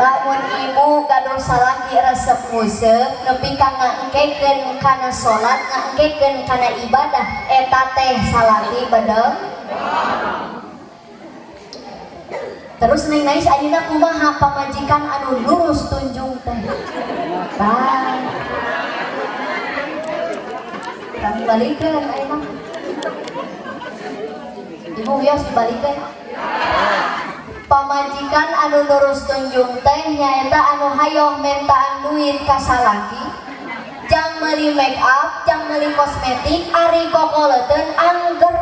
lamun ibu gaduh salaki resep museup nepi ka ngangkekeun kana salat ngangkekeun kana ibadah eta teh salaki beudang. Terus Neng Nais ayeuna kumaha pamajikan anu lurus tunjung teh? Tah. Kami balikeun ayeuna. Ibu wios dibalikeun. Pamajikan anu lurus tunjung teh nyaeta anu hayoh mentaan duit ka salaki. Jang meuli make up, jang meuli kosmetik, ari kokoleuteun angger.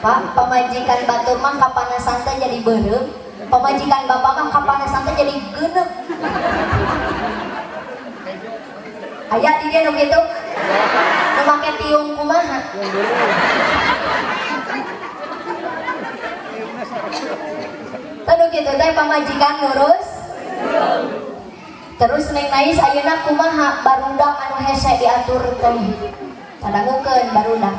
Pak, pamajikan batur mah kapanasan teh jadi beureum, pamajikan bapak mah kapanasan teh jadi geuneuh. Aya di dieu nu kitu? Nu make tiung kumaha? Anu kitu teh pamajikan lurus. Terus Neng Nais ayeuna kumaha barudak anu hese diatur teh? Padangukeun barudak.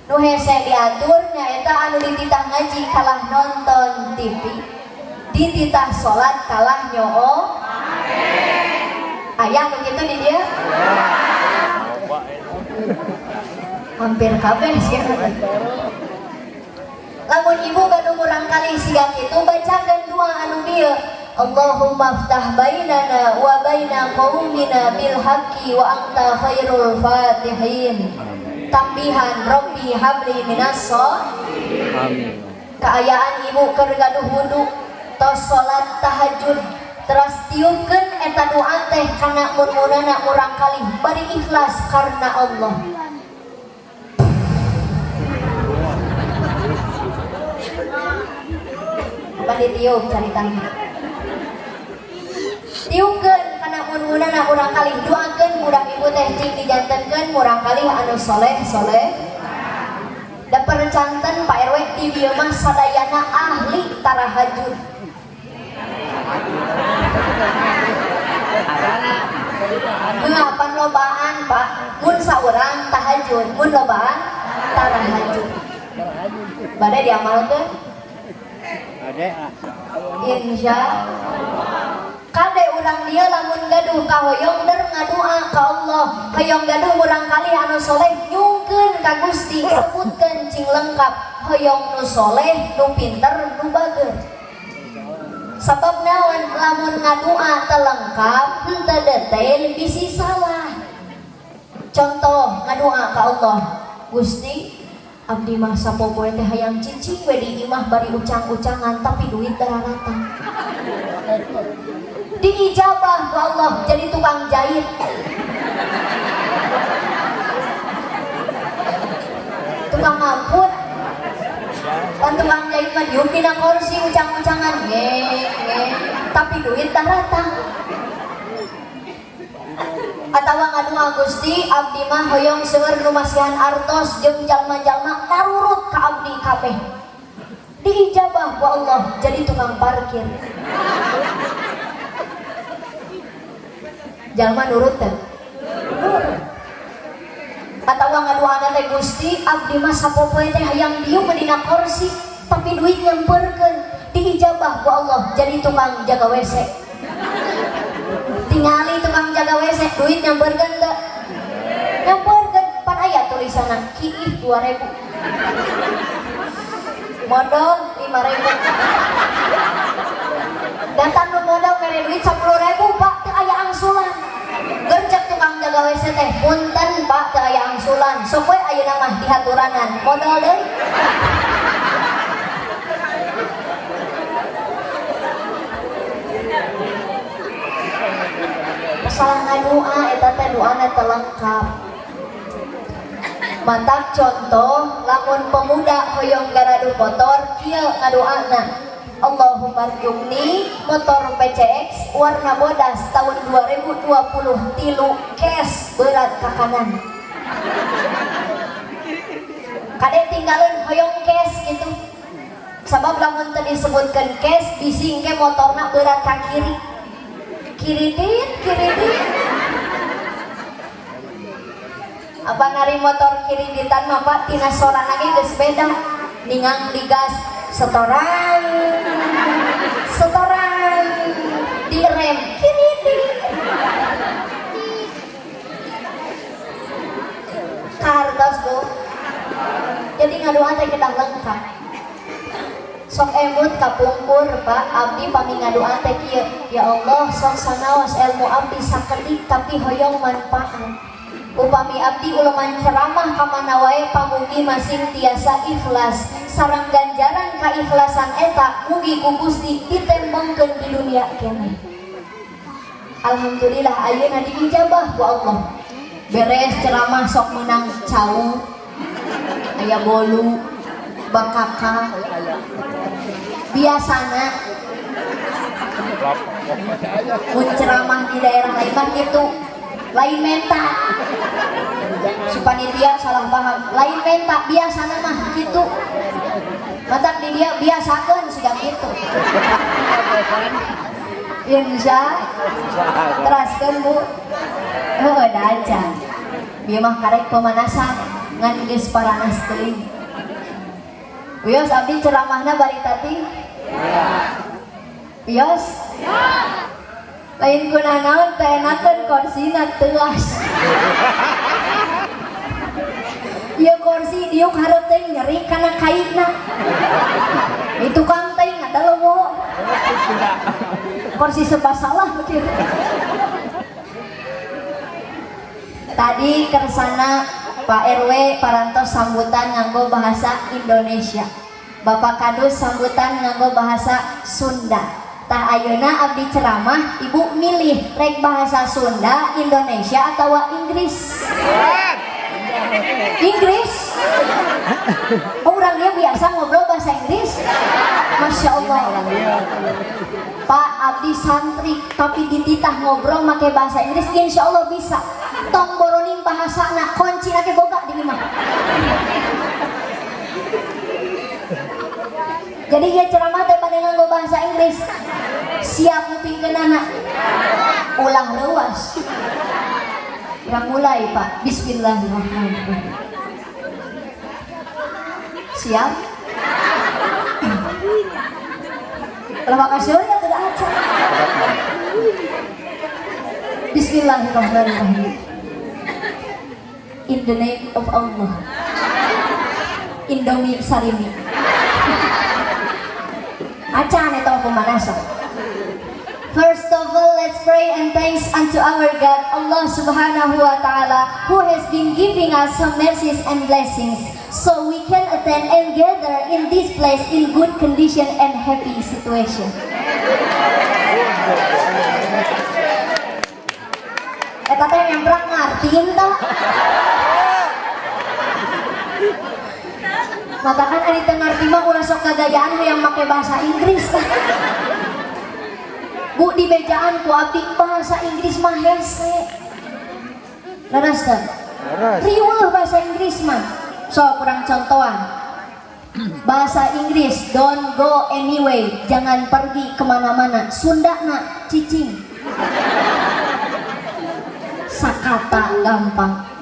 Nu hese diatur nyaeta anu dititah ngaji kalah nonton TV, dititah salat kalah nyoo. Aya nu kitu di dieu? Hampir kabeh sih. Lamun ibu gaduh urang kali siga kitu bacakeun doa anu dieu. Allahumma ftah bainana wa baina qaumina bil haqqi wa anta khairul fatihin. Tambihan Rabbi habli minas amin. Kaayaan ibu keur gaduh wudu tos salat tahajud terus tiupkeun eta doa teh kana murmunana urang kali bari ikhlas karena Allah. Bari tiup caritana. Tiupkeun kana murmunana urang kali doakeun mudah ibu teh cing dijantenkeun murang kali anu soleh. Da percanten Pak RW di dieu mah sadayana ahli tarahajud. Pan lobaan Pak, mun saurang tahajud, mun lobaan tarahajud. Bade diamalkeun? Bade. Insyaallah. Kade urang dia lamun gaduh kahoyong der ngadua ka Allah, hoyong gaduh urang kali anu soleh nyungkeun ka Gusti sebutkeun cing lengkap hoyong nu soleh nu pinter nu bager. Sabab naon lamun ngadua teu lengkap henteu detail bisi salah. Contoh ngadua ka Allah, Gusti abdi mah sapopoe teh hayang cicing we di imah bari ucang-ucangan tapi duit dararatan. Diijabah ku Allah jadi tukang jahit. Tukang ngaput. Dan tukang jahit mah diuk dina kursi ucang-ucangan tapi duit daratan. Atawa ngadua Gusti abdi mah hoyong seueur nu masihan artos jeung jalma-jalma narurut ka abdi kabeh. Diijabah ku Allah jadi tukang parkir. Jalma nurut teh. Atawa ngaduana teh Gusti abdi mah sapopoe teh hayang dieu dina kursi tapi duit nyamperkeun. Diijabah ku Allah jadi tukang jaga WC. Tingali tukang jaga WC duit nyamperkeun teu? Nyamperkeun pan aya tulisanna kiih 2000. Modal 5.000. Datang nu modal mere duit 10.000 Pak teu aya angsulan. Gercep tukang jaga WC teh punten Pak teu aya angsulan. Sok we ayeuna mah dihaturanan modal deui. Masalah ngadua eta teh doana teu lengkap. Mantak contoh lamun pemuda hoyong garaduh motor kieu ngadoana Allahumma rjumni motor PCX warna bodas tahun 2023 cash berat ka kanan. Kade tinggalin hoyong cash gitu. Sabab lamun teu disebutkeun cash bising ge motorna berat ka kiri. Kiri din. Apa nari motor kiri ditan mah Pak tina sorana ge geus beda. ningang digas setoran direm kiri kartos Bu. Jadi ngadoa teh kita lengkap. Sok emut kapungkur Pak abdi pami ngadoa teh kieu, ya Allah sok sanaos ilmu abdi sakedik tapi hoyong manfaat. Upami abdi uleman ceramah ka mana wae pamugi masing tiasa ikhlas. Sareng ganjaran kaikhlasan eta mugi ku Gusti ditembongkeun di dunia keneh. Alhamdulillah ayeuna diijabah ku Allah. Beres ceramah sok menang cau, aya bolu, bakaka. Biasana mun ceramah di daerah lain mah gitu, lain menta. Supanitia salah paham, lain menta biasana mah gitu. Matak di dia biasakeun siga gitu. Insya teraskeun Bu. Heuh daca. Bieu mah karek pemanasan ngan geus paranas teuing. Wios abdi ceramahna bari tadi? Ya. Wios? Ya. Lain kuna naon teh enakeun korsina teuas. Ieu kursi diuk hareup teh nyeri kana kaitna. Itu kang teh ngadalowo. Kursi serba salah begitu. Tadi kersana Pak RW parantos sambutan nganggo bahasa Indonesia. Bapak Kadus sambutan nganggo bahasa Sunda. Tah ayeuna abdi ceramah, Ibu milih rek bahasa Sunda, Indonesia atau Inggris? Inggris? Oh, orang dia biasa ngobrol bahasa Inggris? Masya Allah. Pak abdi santri tapi dititah ngobrol make bahasa Inggris, insya Allah bisa. Tong boroning bahasa anak kunci lagi boga di imah. Jadi dia ceramah teh pada nganggo bahasa Inggris. Siap ngupingkeun anak. Ulang leuwas. Urang mulai Pak. Bismillahirrahmanirrahim. Siap? Kalau makasih ya tidak aja. Bismillahirrahmanirrahim. In the name of Allah. Indomie Sarimi. Acan itu pemanasan. First of all, let's pray and thanks unto our God, Allah Subhanahu wa Ta'ala, who has been giving us some mercies and blessings, so we can attend and gather in this place in good condition and happy situation. Eta teh nyamrak ngartiin tah. Matakan ari teu ngarti mah ulah sok kagayaan yang make bahasa Inggris tah. Bu di bejaan ku abdi bahasa Inggris mah hese. Leres teh? Riweuh bahasa Inggris mah. So kurang contohan. Bahasa Inggris don't go anyway, jangan pergi kemana-mana. Sundana cicing. Sakata gampang.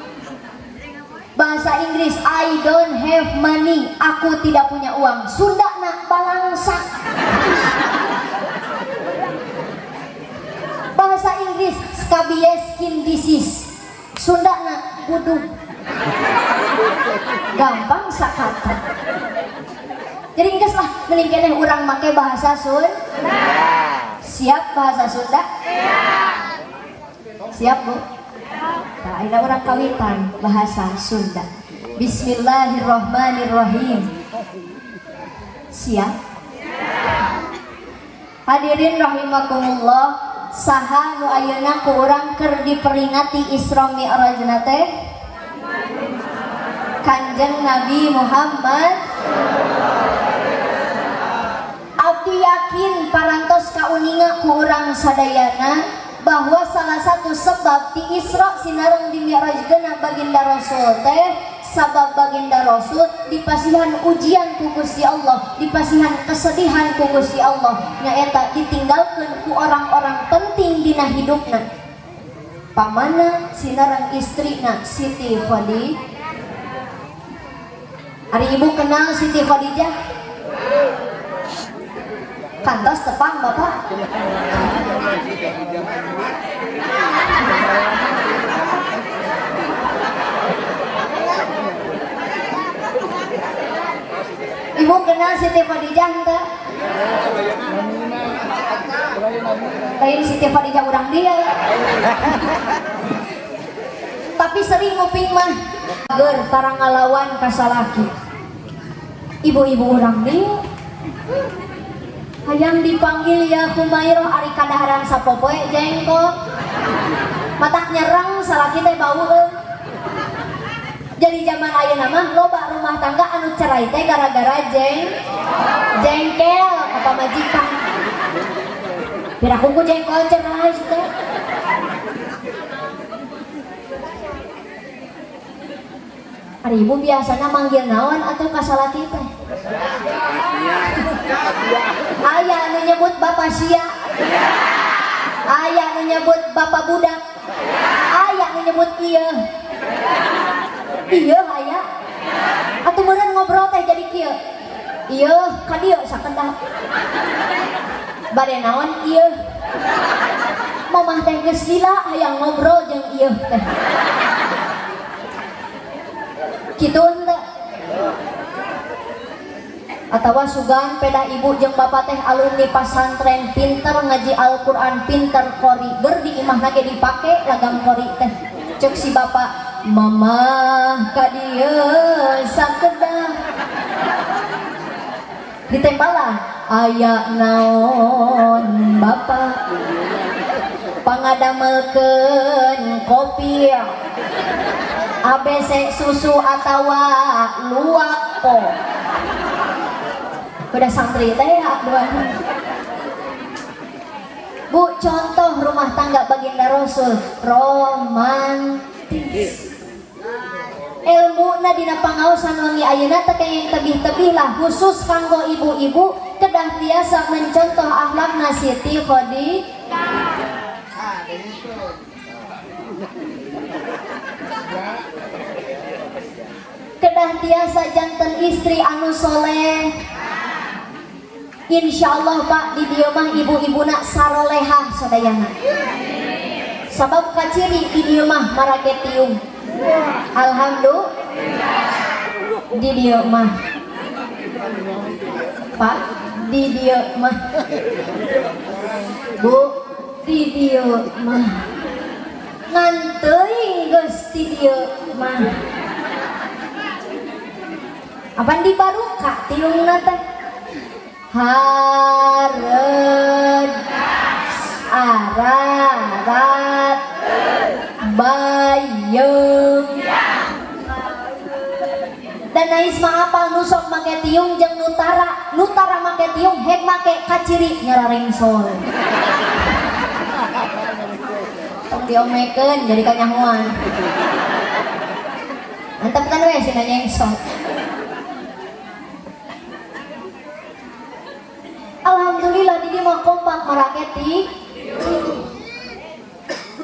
Bahasa Inggris I don't have money, aku tidak punya uang. Sundana balangsak. Bahasa Inggris scabies skin disease. Sundana budug. Gampang sakata. Jadi geus lah mending keneh urang make bahasa Sunda. Siap bahasa Sunda? Siap Bu? Nah, ini orang kawitan bahasa Sunda. Bismillahirrahmanirrahim. Siap? Hadirin rahimakumullah, saha nu ayeuna ku urang keur diperingati Isra Mi'rajna teh? Kanjeng Nabi Muhammad. Abdi yakin parantos kauninga ku urang sadayana bahwa salah satu sebab di Isra sinareng di Mi'rajkeuna baginda Rasul teh sabab baginda Rasul dipasihan ujian ku Gusti Allah, dipasihan kesedihan ku Gusti Allah, nyaeta ditinggalkeun ku orang-orang penting dina hidupna. Pamana sinareng istrina Siti Khadijah. Ari ibu kenal Siti Khadijah? Kantos tepang bapak. Ibu kenal Siti Khadijah enggak? Lain Siti Khadijah urang dia. Tapi sering nguping mah ger tarang ngalawan kasalaki. Ibu-ibu urang dia. Hayang dipanggil ya Humairah ari kadaharan sapopoe jengkok. Matak nyerang salaki teh bau Jadi zaman ayeuna mah loba rumah tangga anu cerai teh gara-gara jengkel apa majikan. Pirakuku jengkol cerai teh. Ari ibu biasana manggil naon atuh ka salaki teh? Aya anu nyebut bapak sia. Aya anu nyebut bapak budak. Aya anu nyebut ieu. Ieu aya. Atuh meureun ngobrol teh jadi kieu. Ieu ka dieu sakendak. Bade naon ieu? Mamah teh geus lila hayang ngobrol jeung ieu teh. Kitu henteu. Atawa sugan peda ibu jeung bapak teh alumni pasantren pinter ngaji Al-Qur'an pinter qori ger di imahna ge dipake lagam qori teh cek si bapak mamah ka dieu sakedah ditembalan aya naon bapak pangadamelkeun kopi ABC susu atawa luwak po udah santri teh doang. Bu, contoh rumah tangga baginda Rasul romantis. Ilmu na dina pangaosan wangi ayeuna teh yang tebih-tebih lah khusus kanggo ibu-ibu kedah tiasa mencontoh akhlakna Siti Khadijah. Kedah tiasa janten istri anu soleh. Insyaallah Pak di dieu mah ibu-ibuna sarolehah sadayana. Sabab kaciri di dieu mah marake tiung. Alhamdulillah. Di dieu mah Pak di dieu mah Bu di dieu mah ngan teuing geus di dieu mah. Apan di baruka tiungna teh hareud ararat bayeung dan nais mah apal nusok make tiung jeung nutara make tiung hek make kaciri nyararing sol tong diomekeun jadi kanyahoan mantap kan we cenah nyengsot. Alhamdulillah di mah kompak meraketi.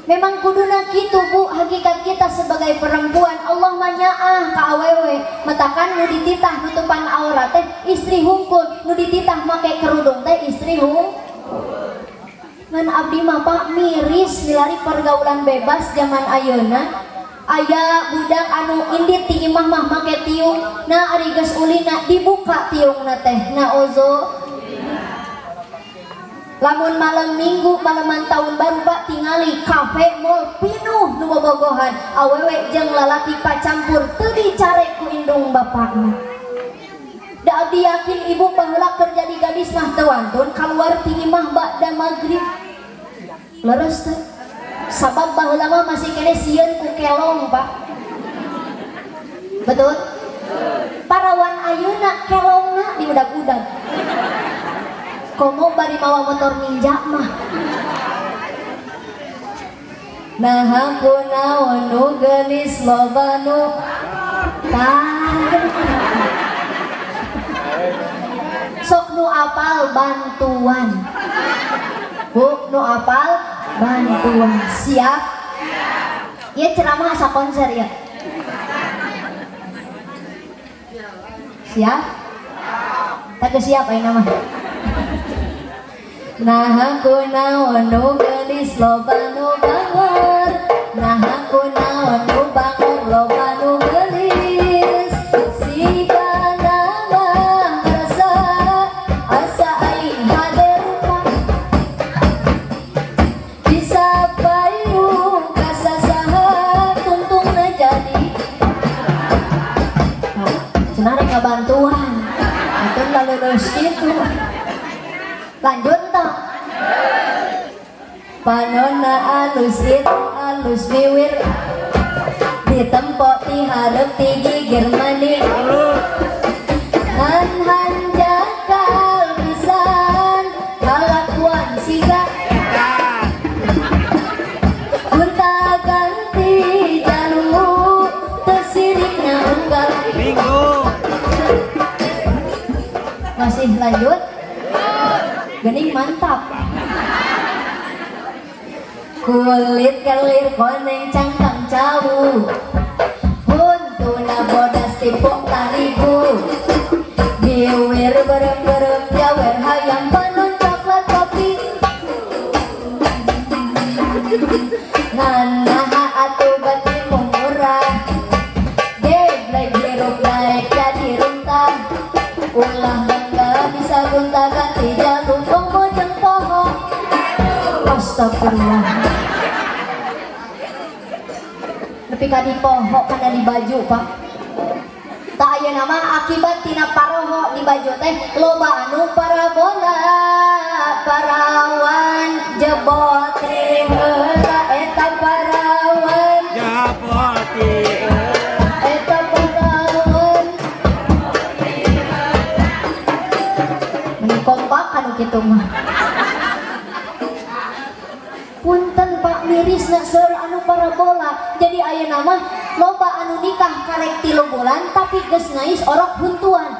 Memang kuduna kitu Bu, hakikat kita sebagai perempuan Allah manyaah ka awewe metakan nu dititah nutupan aurat teh istri hungkul, nu dititah make kerudung teh istri hungkul. Ngan abdi mah Pak miris milari pergaulan bebas zaman ayeuna. Aya budak anu indit ti imah mah make tiung, nah ari geus ulina dibuka tiungna teh. Na ozo lamun malam minggu malaman tahun baru Pak tingali kafe mall pinuh nu bobogohan awewe jeung lalaki pacampur teu dicare ku indung bapakna. Da abdi yakin ibu baheula keur jadi gadis mah teu wantun kaluar ti imah ba'da magrib. Leres teh. Sabab baheula mah masih kene sieun ku kelong Pak. Betul? Parawan ayeuna kelongna di udag-udag. Komo bari mawa motor ninja mah. Nah hampuna wanu genis lobanu sok nu apal bantuan Bu, nu apal bantuan siap? Ya ceramah asa konser ya. Siap? Tak siap ayo nama. Nah aku naon nu gelis loba nu bangor. Nah aku naon nu bangor loba nu gelis. Siga nama rasa asa aing hadir bisa payung kasasaha tuntungna jadi. Cenah rek ngabantuan. Itu lalu lulus gitu. Lanjut toh. Panonna alus itu alus wiwir ditempo ti hareup ti gigir mani ngan hanjakal pisan kalakuan siga gunta ganti jalur tersirikna unggal minggu. Masih lanjut. Gening mantap. Kulit kelir koneng cangkang jauh huntuna bodas tipuk tarigu giwir berem-berem jawer hayam penuh coklat kopi nganaha atu batin murah geblek geruk naik jadi runtah ulah bangga bisa gunta ganti jalur pemojeng poho. Astagfirullah. Nepi ka di poho kana di baju pak. Tak aya nama akibat tina paroho di baju teh loba anu parabola parawan jebol teh heula eta parawan jebol teh eta parawan kompak anu kitu mah. Punten Pak mirisna seur anu parabola. Jadi aya nama loba anu nikah karek 3 bulan tapi geus ngais orok huntuan.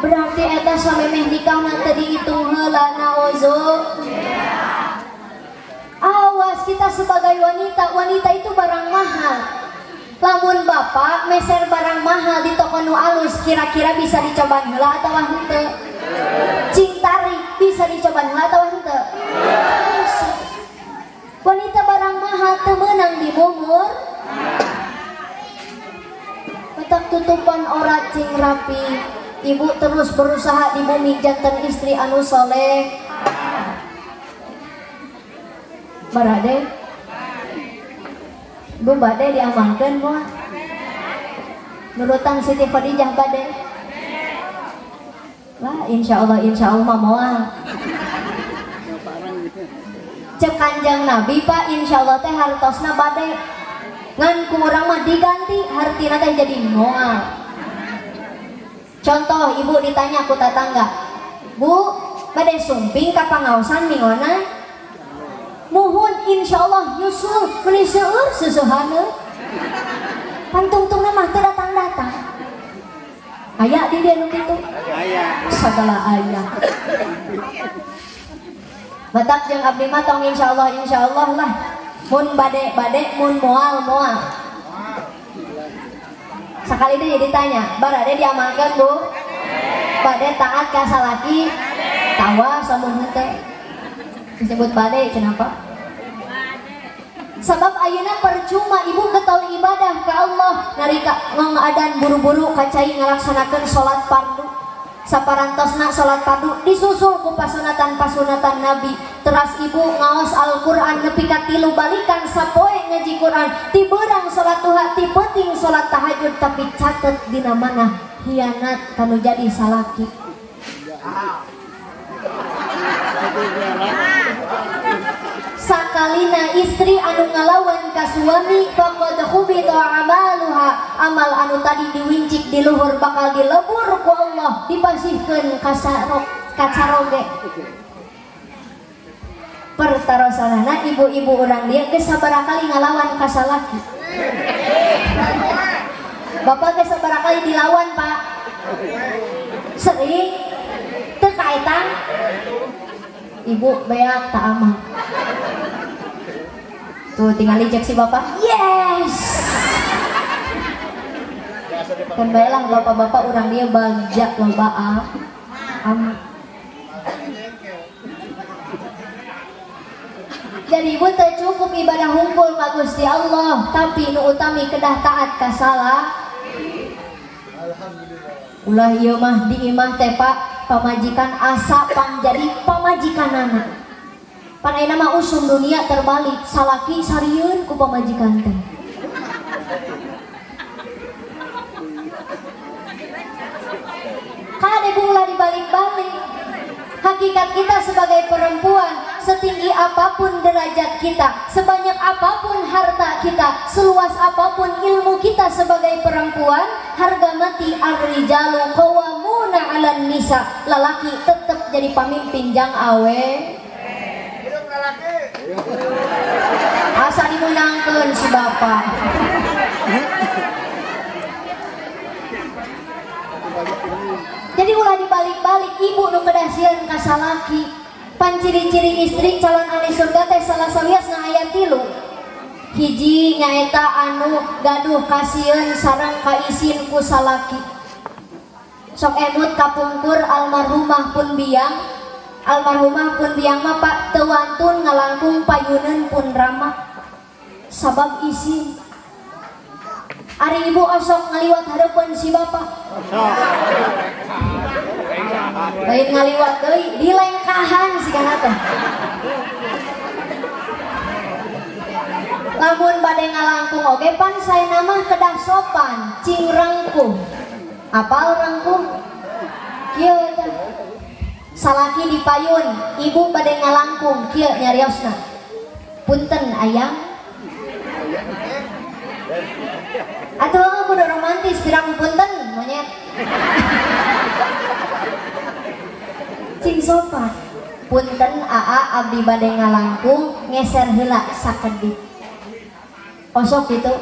Berarti eta samemeh nikahna teu dihitung heula naozo. Awas kita sebagai wanita itu barang mahal. Lamun bapak meser barang mahal di toko nu alus kira-kira bisa dicoba heula atawa henteu? Cing tarik bisa dicoba heula atawa henteu? Wanita barang mahal teu meunang dimumur. Petak tutupan ora cing rapi. Ibu terus berusaha di bumi jantan istri anu soleh. Barade Bu bade diamalkan moal. Nurutan Siti Khadijah bade. Wah, insya Allah mah moal. Cek Kanjeng Nabi Pak, insya Allah teh hartosna bade. Ngan kurang mah diganti, hartina teh jadi moal. Contoh ibu ditanya ku tetangga, Bu, bade sumping ka pangaosan mingona? Muhun insyaallah nyusul meuni seueur susuhana. Pantungtungna mah teu datang-datang. Aya di dieu nu kitu? Aya. Sagala aya. Batak jeung abdi mah tong insyaallah lah. Mun bade mun moal. Sakali deui ditanya, barade diamalkeun Bu? Bade taat ka salaki? Tawa samun henteu. Disebut bade kenapa? Sebab ayeuna percuma ibu getol ibadah ke Allah narika ngadadan buru-buru kacai ngalaksanakeun salat fardu. Saparantosna salat fardu disusul ku pasunatan Nabi. Teras ibu ngaos Al-Qur'an nepi ka 3 balikan sapoe ngaji Qur'an. Ti beurang salat duha, ti penting salat tahajud tapi catet dina mana hianat kanu jadi salaki. Sakalina istri anu ngalawan ka suami faqad khubita amaluha, amal anu tadi diwincik di luhur bakal dilebur ku Allah dipasihkeun ka caroge. Pertarosanana ibu-ibu urang dia geus sabaraha kali ngalawan ka salaki. Bapak geus sabaraha kali dilawan Pak? Sering teu kaetan. Ibu beak tak aman. Tuh tinggal ijek si bapak. Yes. Kan baiklah bapak-bapak orang dia bagja loba amat. Jadi ibu teu cukup ibadah hungkul ka Gusti Allah, tapi nu utami kedah taat ka ulah ieu mah di imah teh Pak pamajikan asa pang jadi pamajikanana. Pan ayeuna mah usum dunia terbalik, salaki sarieun ku pamajikan teh. Kade ulah dibalik-balik. Hakikat kita sebagai perempuan, setinggi apapun derajat kita, sebanyak apapun harta kita, seluas apapun ilmu kita sebagai perempuan, harga mati ar-rijalu qawwamuna 'alan nisa. Lalaki tetap jadi pamimpin jang awe. Asa dimenangkeun si bapak. Jadi ulah dibalik-balik ibu nu kedasian ka salaki. Pan ciri-ciri istri calon ahli surga teh salah sawiasna aya 3. Hiji nyaeta anu gaduh kasieun sareng kaisin ku salaki. Sok emut kapungkur almarhumah pun biang. Almarhumah pun biang mah Pak teu wantun ngalangkung payuneun pun rama. Sabab isin. Ari ibu osok ngaliwat hareupeun si bapak. Lain ngaliwat deui, dilengkahan sigana teh. Lamun bade ngalangkung oge pan saena mah kedah sopan, cing rangkung. Apal rangkung? Kieu teh. Salaki dipayun, ibu bade ngalangkung, kieu nyariosna. Punten ayam. Atuh kudu romantis pirang punten monyet. Cing sopan. Punten aa abdi bade ngalangkung ngeser heula sakedip. Osok gitu.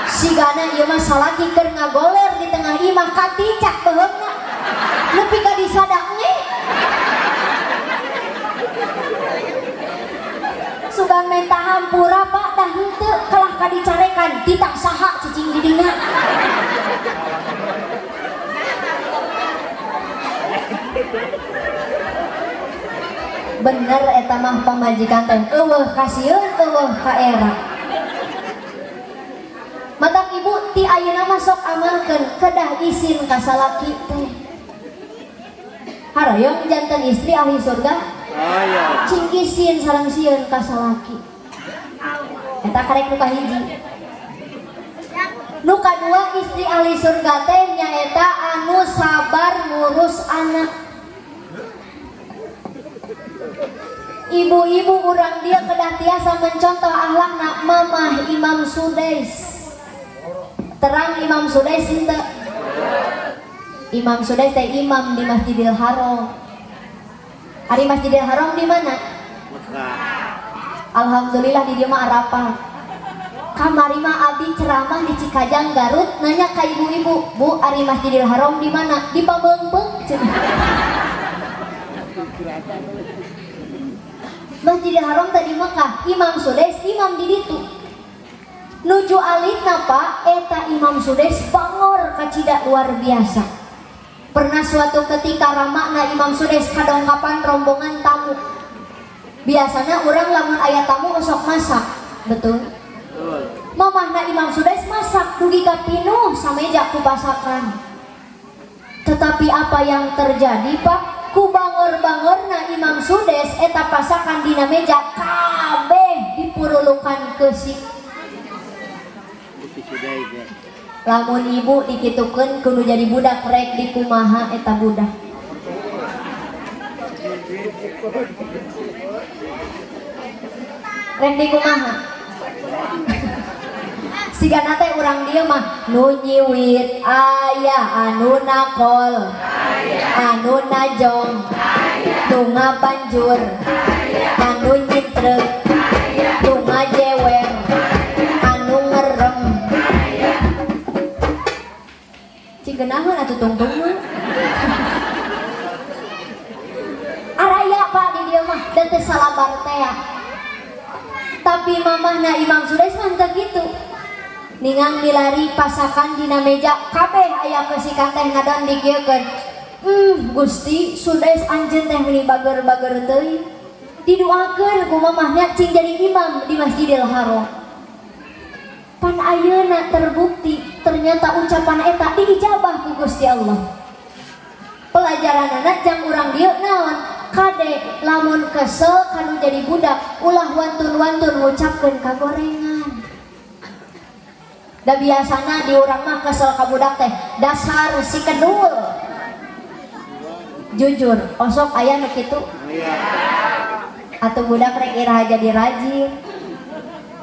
Sigana ieu mah salaki keur ngagoler di tengah imah katicak beheungna. Nepi ka disadak nih. Sugan menta hampura Pak dah henteu kalah ka dicarekan titah saha cicing di dina. Bener eta mah pamajikan teh eueuh kasieun eueuh ka era. Matak ibu ti ayeuna mah sok amalkeun kedah isin ka salaki teh. Haroyong janten istri ahli surga. Cing isin sareng sieun ka salaki. Eta karek nu kahiji. Nu kadua istri ahli surga teh nyaeta anu sabar ngurus anak. Ibu-ibu urang dia kedah tiasa mencontoh akhlakna mamah Imam Sudais. Terang Imam Sudais henteu? Imam Sudais teh imam di Masjidil Haram. Hari Masjidil Haram di mana? Alhamdulillah di dieu mah Arafah. Kamari mah abdi ceramah di Cikajang Garut nanya ka ibu-ibu, "Bu, ari Masjidil Haram di mana?" Di Pabeungpeung. Masjidil Haram tadi Mekah, Imam Sudais imam di ditu. Nuju alitna Pak, eta Imam Sudais bangor kacida luar biasa. Pernah suatu ketika ramakna Imam Sudais kadongkapan rombongan tamu. Biasanya orang lamun aya tamu usok masak, betul? Mamahna Imam Sudais masak dugi ka pinuh sameja ku pasakan. Tetapi apa yang terjadi Pak? Ku bangor-bangorna Imam Sudais eta pasakan dina meja kabeh dipurulukan keusik. Lamun ibu dikitukeun kudu jadi budak rek di kumaha eta budak. Rek di kumaha? Sigana teh urang dieu mah nu nyiwit aya anu nakol, anu najong, nu ngabanjur, anu nyitrek, nu ngajewer, anu ngerem. Cigeunaheun atuh tungtung mah. Araya Pak di dieu mah dan teu salabar teh. Tapi mamahna Imam Sudais mah teu kitu. ningang milari pasakan dina meja kabeh aya kesikan teh ngadon dikieukeun. Gusti sudes anjeun teh meuni bager-bager teuing. Didoakeun ku mamahnya cing jadi imam di Masjidil Haram. Pan ayeuna terbukti ternyata ucapan eta diijabah ku Gusti Allah. Pelajaranana jang urang dieu naon? Kade lamun kesel kanu jadi budak ulah wantun-wantun ngucapkeun kagorengan. Da biasana di urang mah kesel ka budak teh dasar si kedul. Jujur, osok aya nu kitu. Atuh budak rek iraha jadi rajin.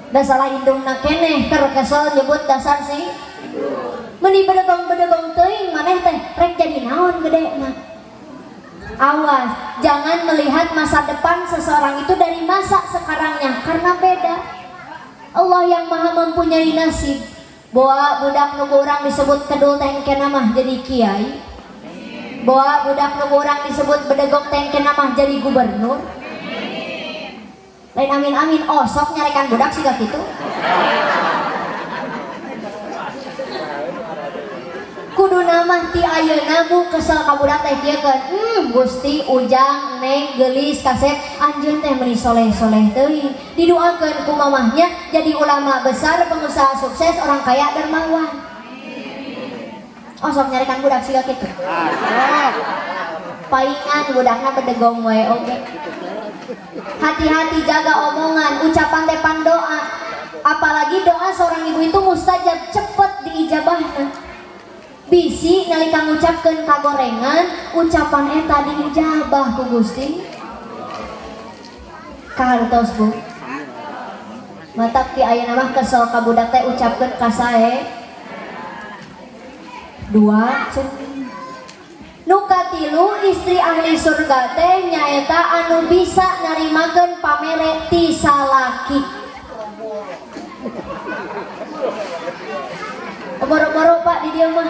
Da salah indungna keneh keur kesel nyebut dasar si. Meni bedegong-bedegong teuing maneh teh rek jadi naon gedena. Awas, jangan melihat masa depan seseorang itu dari masa sekarangnya karena beda. Allah yang maha mempunyai nasib. Boa budak nu urang disebut kedul teh engke mah jadi kiai. Boa budak nu urang disebut bedegong teh engke mah jadi gubernur. Lain amin-amin osok nyarekan budak siga kitu. Kudu nama ti ayeuna bu kesel ka budak teh kieukeun. Gusti ujang neng geulis kasep anjeun teh meuni soleh-soleh teuing. Didoakeun ku mamahnya jadi ulama besar, pengusaha sukses, orang kaya dermawan. Osok nyarekan budak siga kitu. Paingan budakna bedegong wae oge. Hati-hati jaga omongan, ucapan depan doa. Apalagi doa seorang ibu itu mustajab, cepet diijabahna. Bisi nalika ngucapkeun kagorengan, ucapan eta diijabah ku Gusti. Kahartos bu. Matak ti ayeuna mah kesel ka budak teh ucapkeun ka sae? 2 cen. Nu katilu istri ahli surga teh nyaeta anu bisa narimakeun pamere ti salaki. Boro-boro pak di dia mah.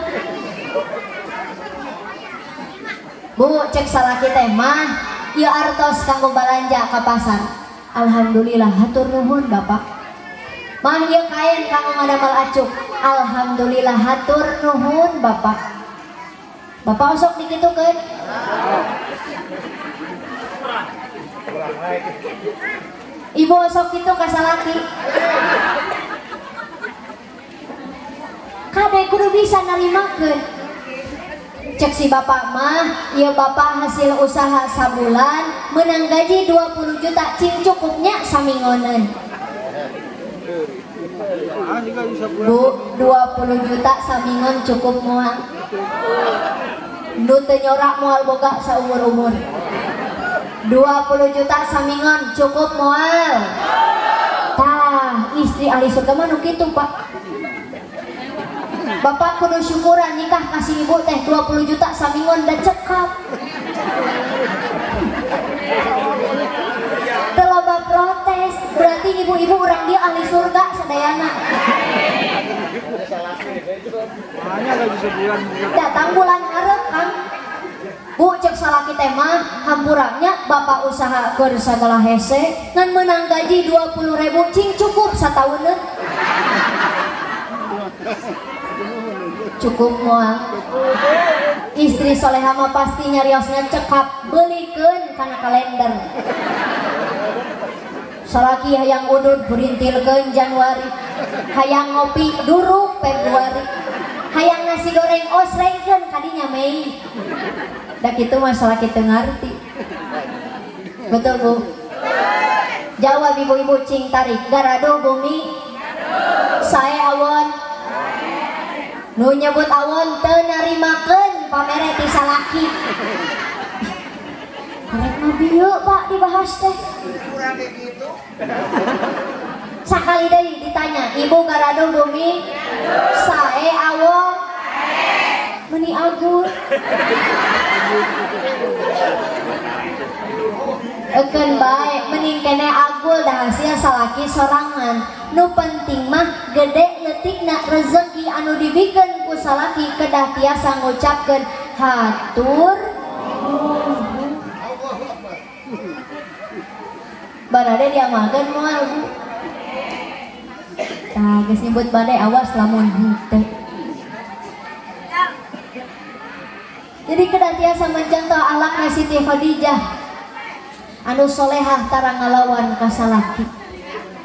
Bu cek salaki teh mah ieu artos kanggo balanja ka pasar. Alhamdulillah hatur nuhun Bapak. Mah ieu kain kanggo ngadamel acuk. Alhamdulillah hatur nuhun Bapak. Bapak osok dikitukeun. Ibu osok kitu ka salaki. Kade kudu bisa narimakeun. Cek si bapak mah, ieu bapak hasil usaha sabulan menang gaji 20 juta cing cukupnya samingoneun. Bu, 20 juta samingon cukup moal. Nu teu nyorak moal boga saumur-umur. 20 juta samingon cukup moal. Tah, istri ahli surga mah nu kitu, Pak. Bapak kudu syukuran nikah kasih ibu teh 20 juta samingon dan cekap. Teloba protes, berarti ibu-ibu orang dia ahli surga sadayana. Datang bulan hareup Kang. Bu cek salaki teh mah hampurannya bapak usaha keur sagala hese ngan menang gaji 20.000 cing cukup satahunneun. Cukup moal. Istri soleha mah pasti nyariosna cekap beulikeun kana kalender. Salaki hayang udud berintilkeun Januari, hayang ngopi duruk Februari, hayang nasi goreng osrengkeun kadinya Mei. Da kitu mah salaki teu ngarti. Betul Bu? Jawab ibu-ibu cing tarik. Garado bumi sae awon. Nu nyebut awon teu narimakeun pamere ti salaki. Karek mah bieu Pak dibahas teh. Kurang kitu. Sakali deui ditanya, Ibu garado bumi sae awon meuni agur. Ekeun bae mending kene agul dah hasil salaki sorangan. Nu penting mah gede leutikna rezeki anu dibikeun ku salaki kedah tiasa ngucapkeun hatur nuhun. Barade diamalkeun moal Bu. Tah geus nyebut badai awas lamun henteu. Jadi kedah tiasa mencontoh alakna Siti Khadijah anu solehah tara ngalawan kasalaki.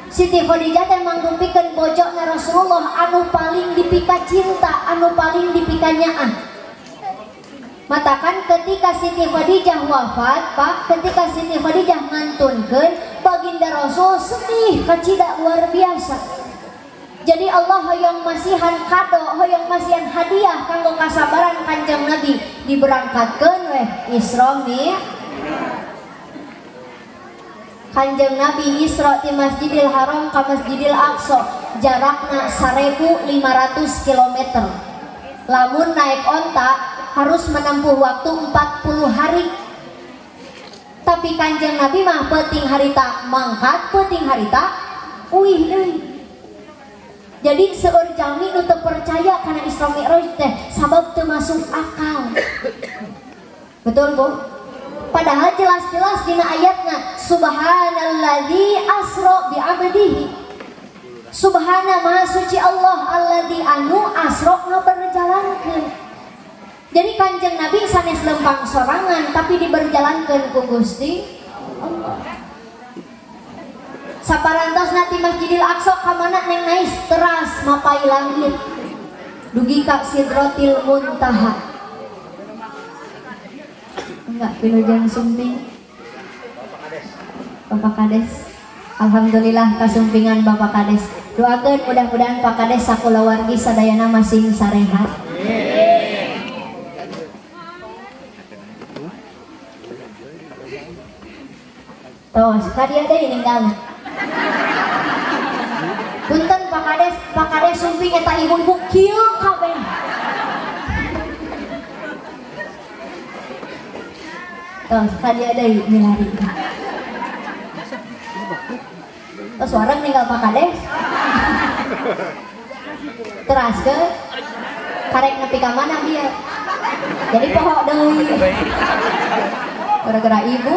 Siti Khadijah teh mangrumpikeun bojona Rasulullah anu paling dipika cinta, anu paling dipika nyaah. Matakan ketika Siti Khadijah wafat, Pak, ketika Siti Khadijah ngantunkeun baginda Rasul sedih kacida luar biasa. Jadi Allah hoyong masihan kado, hoyong masihan hadiah kanggo kasabaran Kanjeng Nabi diberangkatkeun weh Isra Kanjeng Nabi Isra ti Masjidil Haram ka Masjidil Aqsa jarakna 1500 km. Lamun naik onta harus menempuh waktu 40 hari. Tapi Kanjeng Nabi mah penting harita mangkat, penting harita uih deui. Jadi seueur jami nu teu percaya kana Isra Mi'raj teh sabab teu masuk akal. Betul, Bu? Padahal jelas-jelas dina ayatna subhanalladzi asra bi 'abdihi. Subhana maha suci Allah alladzi anu asra ngaberjalankeun. Jadi Kanjeng Nabi sanes lempang sorangan tapi diberjalankeun ku Gusti Allah. Saparantos nanti Masjidil Aqsa kamana neng nais teras mapai langit dugi ka Sidratil Muntaha. Enggak pilujeng sumping Bapak Kades. Alhamdulillah kasumpingan Bapak Kades. Doakeun mudah-mudahan Pak Kades sakulawargi sadayana masing sarehat. Tos, kadia deui ninggalna. Punten Pak Kades sumping eta ibu-ibu kieu kabeh. Tos kadia deui milari. Tos wareng ninggal Pak Kades. Teras ke karek nepi ka mana bieu. Jadi pohok deui. Gara-gara ibu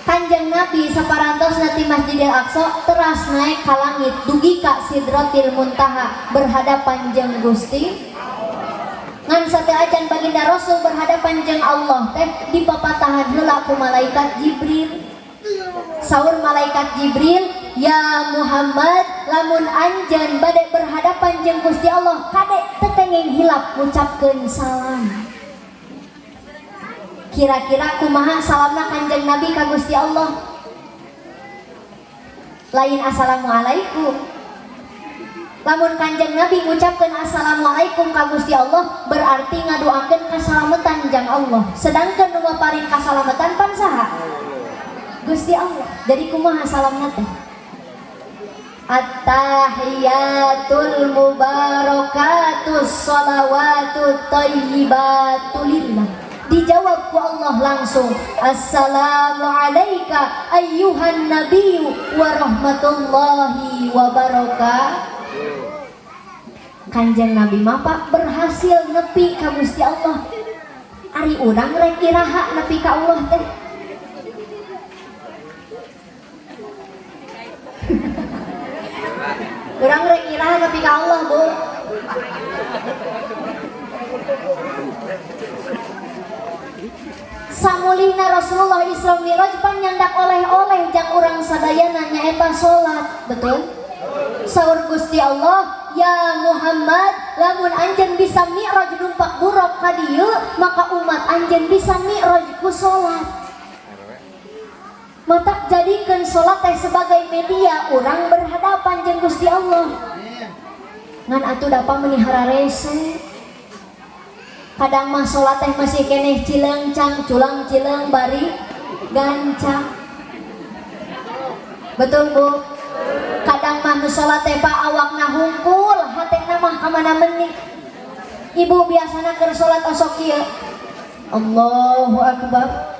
Kanjeng Nabi saparantos nanti Masjidil Aqsa teras naik ka langit dugi ka Sidratil Muntaha berhadapan jeung Gusti. Ngan sateu acan baginda Rasul berhadapan jeung Allah teh dipapatahan heula ku malaikat Jibril. Saur malaikat Jibril, "Ya Muhammad, lamun anjeun bade berhadapan jeung Gusti Allah, kade teu tenging hilap ngucapkeun salam." Kira-kira kumaha salamna Kanjeng Nabi ka Gusti Allah? Lain assalamualaikum. Lamun Kanjeng Nabi ngucapkeun assalamualaikum ka Gusti Allah berarti ngadoakeun kasalamatan jang Allah. Sedangkan nu ngaparing kasalamatan pan saha? Gusti Allah. Jadi kumaha salamna teh? At-tahiyatul mubarakatus shalawatut thayyibatu lillah. Dijawab ku Allah langsung, assalamu alayka ayyuhan nabiyyu wa rahmatullahi wa barakatuh. Kanjeng Nabi mah Pak berhasil nepi ka Gusti Allah. Ari urang rek iraha nepi ka Allah teh. Urang rek iraha nepi ka Allah, Bu. Samulihna Rasulullah Isra Mi'raj pan nyandak oleh-oleh jang urang sadayana nyaeta salat. Betul? Saur Gusti Allah, "Ya Muhammad, lamun anjeun bisa mi'raj numpak buruk ka dieu, maka umat anjeun bisa mi'raj ku salat." Matak jadikeun salat teh sebagai media urang berhadapan jeung Gusti Allah. Ngan atuh dapa menihara rese. Kadang mah sholat teh masih keneh cileungcang, culang-cileung bari gancang. Betul, Bu? Kadang mah nu sholat teh Pak awakna hungkul, hatena mah ka mana meuni. Ibu biasana keur sholat osok kieu. Allahu Akbar.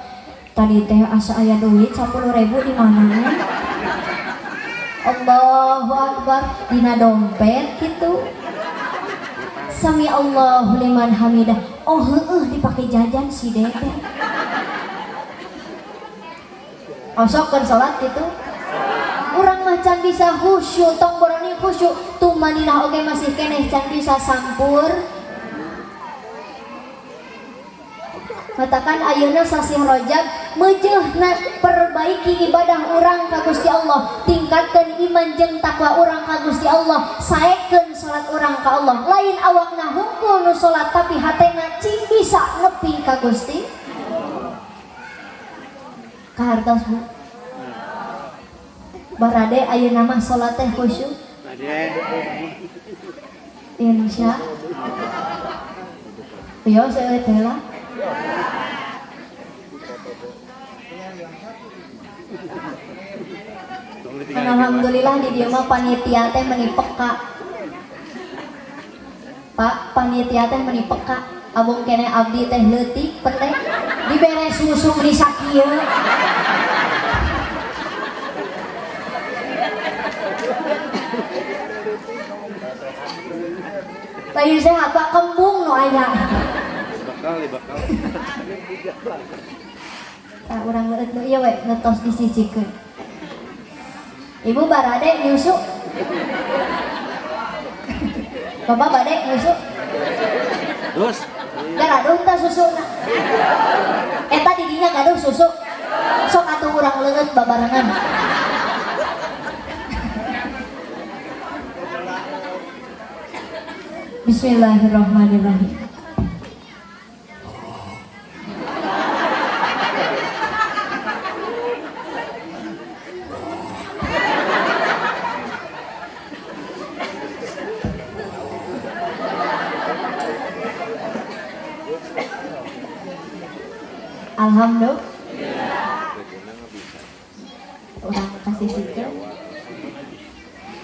Tadi teh asa aya duit 10.000 di mana? Allahu Akbar dina dompet gitu. Sami Allahu liman hamidah. Oh dipakai jajan si Dede. Osok kan salat gitu. Urang mah mah can bisa khusyuk, tong boroni khusyuk, tumaninah oge masih keneh can bisa sampur. Katakan ayeuna sasih Rajab meujeuhna perbaiki ibadah urang ka Gusti Allah, tingkatkeun iman jeung takwa urang ka Gusti Allah, saekeun salat urang ka Allah. Lain awakna hungkul nu salat tapi hatena cing bisa nepi ka Gusti. Kahartos Bu. Barade ayeuna mah salat teh khusyuk. Insya. Yo saya teh lah. Alhamdulillah di dieu mah panitia teh meuni peka. Pak, panitia teh meuni peka. Abung kene abdi teh leutik peteh dibere susu di sakieu. Lain sehat Pak kembung nu aya. Bakal. Tah urang leuit nu ieu we ngetos disicikeun. Ibu barade nyusu. Bapak bade nyusu. Terus. Gaduh tah susuna. Eta di dinya gaduh susu. Sok atuh urang leuit babarengan. Bismillahirrahmanirrahim. Alhamdulillah. Udah kasih sikil.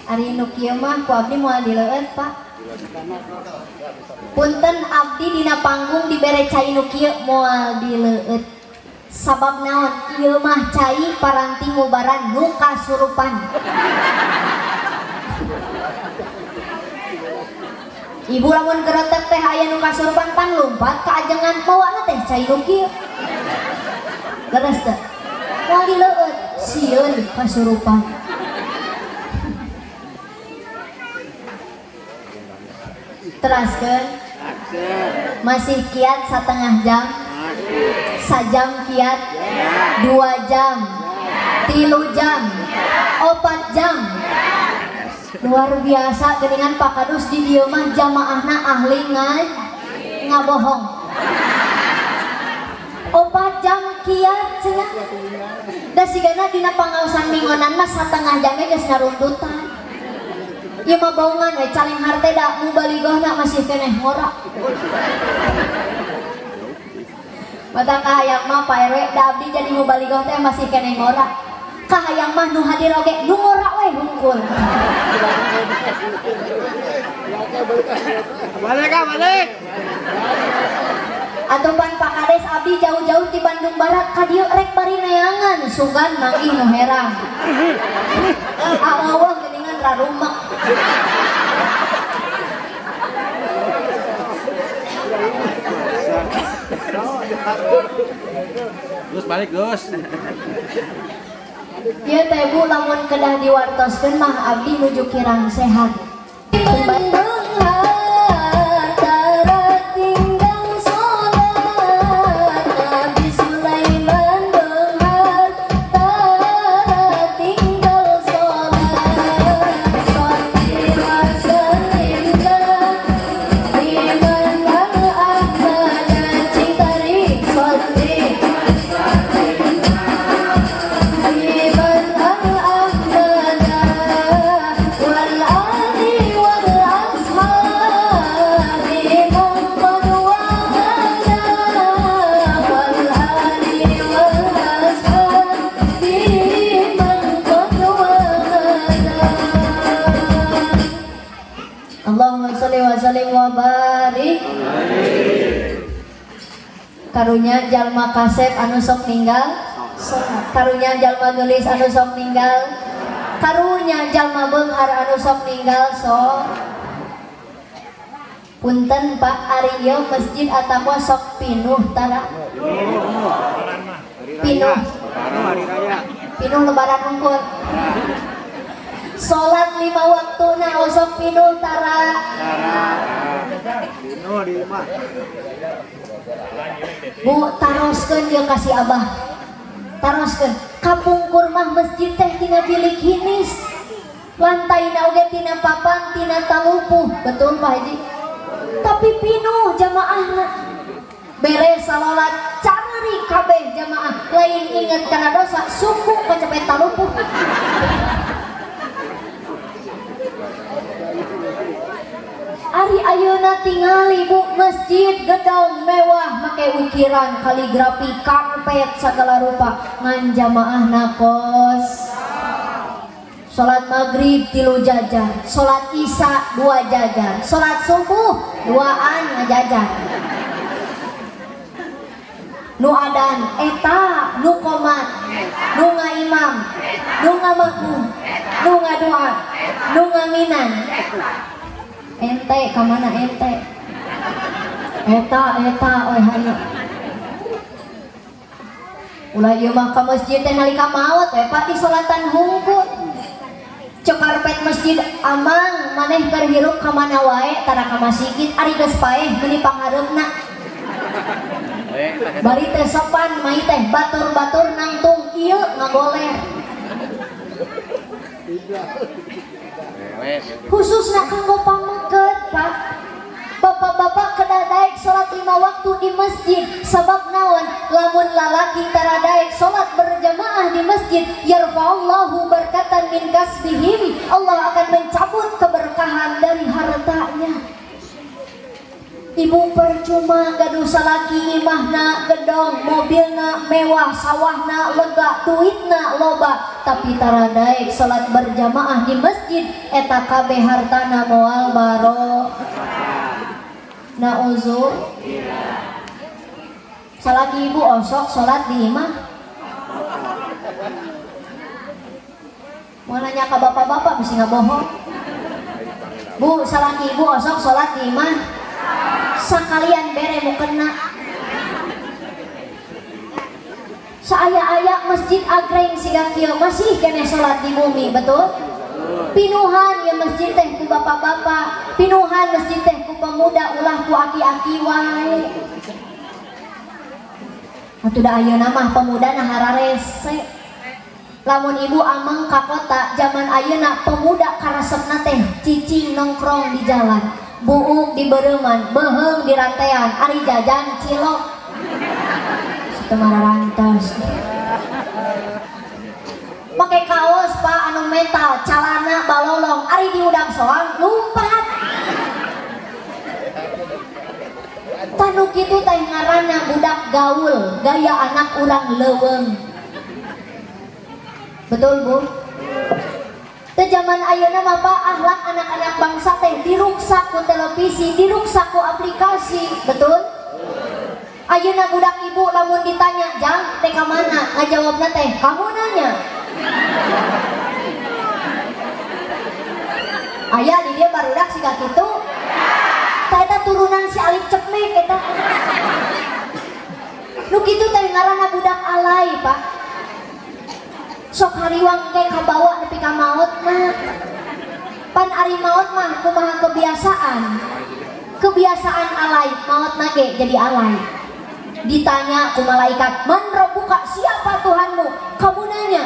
Ari nu kieu mah ku abdi moal dileueut Pak. Punten abdi dina panggung dibere cai nu kieu moal dileueut. Sabab naon? Ieu mah cai paranti ngubaran nu kasurupan. Ibu lamun geretek teh aya nu kasurupan pan lumpat ka ajengan bawana teh cai nu kieu. Leres teh. Moal dileueut sieun kasurupan. Teraskeun. Masih kiat setengah jam. Sajam kiat. 2 jam. 3 jam. 4 jam. Luar biasa geuningan Pak Kadus di dieu mah jamaahna ahli ngabohong. 4 jam kiat cenah. Da sigana dina pangaosan mingonan mah setengah jam geus ngaruntutan. Ieu mah baungan we caleng harte da mubalighahna masih keneh ngora. Mata kahayang mah Pak RW da abdi jadi mubalighah teh masih keneh ngora. Kahayang mah nu hadir oge nu ngora we hungkul. Balik. Atupan Pak Kades abdi jauh-jauh di Bandung Barat ka dieu rek bari neangan sugan manggih nu herang. Awawah geuningan rarumak. Terus balik terus. Ieu teh Bu lamun kedah diwartoskeun mah abdi nuju kirang sehat. Allahumma sholli wa sallim wa barik. Karunya jalma kasep anu sok ninggal, karunya jalma gelis anu sok ninggal, karunya jalma beunghar anu sok ninggal sok. Punten Pak ari ieu masjid atawa sok pinuh tara. Pinuh. Pinuh lebaran unggul. Salat 5 waktuna osok pinuh tara. Dino di rumah. Bu taroskeun jeung kasih Abah. Taroskeun kapungkur mah masjid teh tina bilik hinis. Lantaina oge tina papan tina talupuh. Betul Pak Haji? Tapi pinuh jamaahna. Beres salat cari kabeh jamaah. Lain inget kana dosa suku kacepet talupuh. Ari ayeuna tingali Bu masjid gedong mewah make ukiran kaligrafi karpet segala rupa ngan jamaahna kos. Salat maghrib 3 jajar, salat isya 2 jajar, salat subuh 2an ngajajar. Nu adan eta nu qomat, nu ngaimam, nu ngamakmum, nu ngadoa, nu ngaminan. Ente kamana ente? Eta oi hayang. Ulah ieu mah ka masjid teh nalika maot we Pak di salatan hungkul. Cek karpet masjid amang maneh keur hirup ka mana wae tara ka masjid ari geus paeh meuni panghareupna. Bari teh sopan mai teh batur-batur nangtung ieu ngagoler. Khususnya kanggo pamengkeut Pak. Bapak-bapak kedah daek salat 5 waktu di masjid. Sabab naon? Lamun lalaki tara daek salat berjamaah di masjid, yarfa'allahu barakatan min kasbihim. Allah akan mencabut keberkahan dari hartanya. Ibu percuma gaduh salaki imahna gedong, mobilna mewah, sawahna lega, duitna loba, tapi tara daek salat berjamaah di masjid eta kabeh hartana moal baro. Nauzu. Salaki ibu osok salat di imah. Mau nanya ke bapak-bapak mesti ngabohong. Bu, salaki ibu osok salat di imah. Sakalian bere mau kena. Saaya-aya masjid agreng siga kieu masih kene salat di bumi, betul? Pinuhan ya masjid teh ku bapak-bapak, pinuhan masjid teh ku pemuda ulah ku aki-aki wae. Atuh da ayeuna mah pemuda nah hararese. Lamun ibu ameng ka kota zaman ayeuna pemuda karesepna teh cicing nongkrong di jalan. Buuk di bereuman, beheung di rantean, ari jajan cilok. Situ mararantos. Make kaos Pak anu metal, calana balolong, ari di udang soang lumpat. Tanu kitu teh ngaranna budak gaul, gaya anak urang leuweung. Betul Bu? Teh zaman ayeuna mah Pak akhlak anak-anak bangsa teh diruksak ku televisi, diruksak ku aplikasi, betul? Ayeuna budak ibu lamun ditanya, "Jang, teh ka mana?" Ngajawabna teh, "Kamu nanya." Aya di dia barudak siga kitu. Tah eta turunan si Alif Cekmek eta. Nu kitu teh ngaranna budak alay, Pak. Sok hariwang ke kabawa nepi ka maot mah. Pan ari maot mah kumaha kebiasaan alay maot nage jadi alay. Ditanya ku malaikat, "Man rabbuka, siapa Tuhanmu?" Kamu nanya.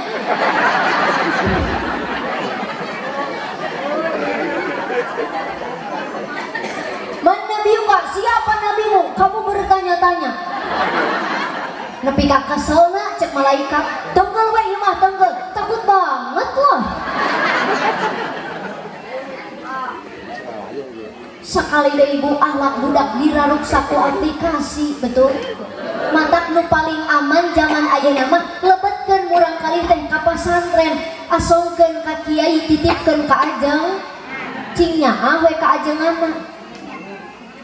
"Man nabiyuka, siapa nabimu?" Kamu bertanya-tanya. Nepi ka keselna cek malaikat, "Tenggel we ieu mah tenggel." Takut banget loh. Sekali deh ibu ahlak budak diraruksak ku aplikasi, betul? Matak nu paling aman zaman ayeuna mah lebetkeun murang kali teh ka pasantren, asongkeun ka kiai titipkeun ka ajeng, cing nyaah we ka ajenganna.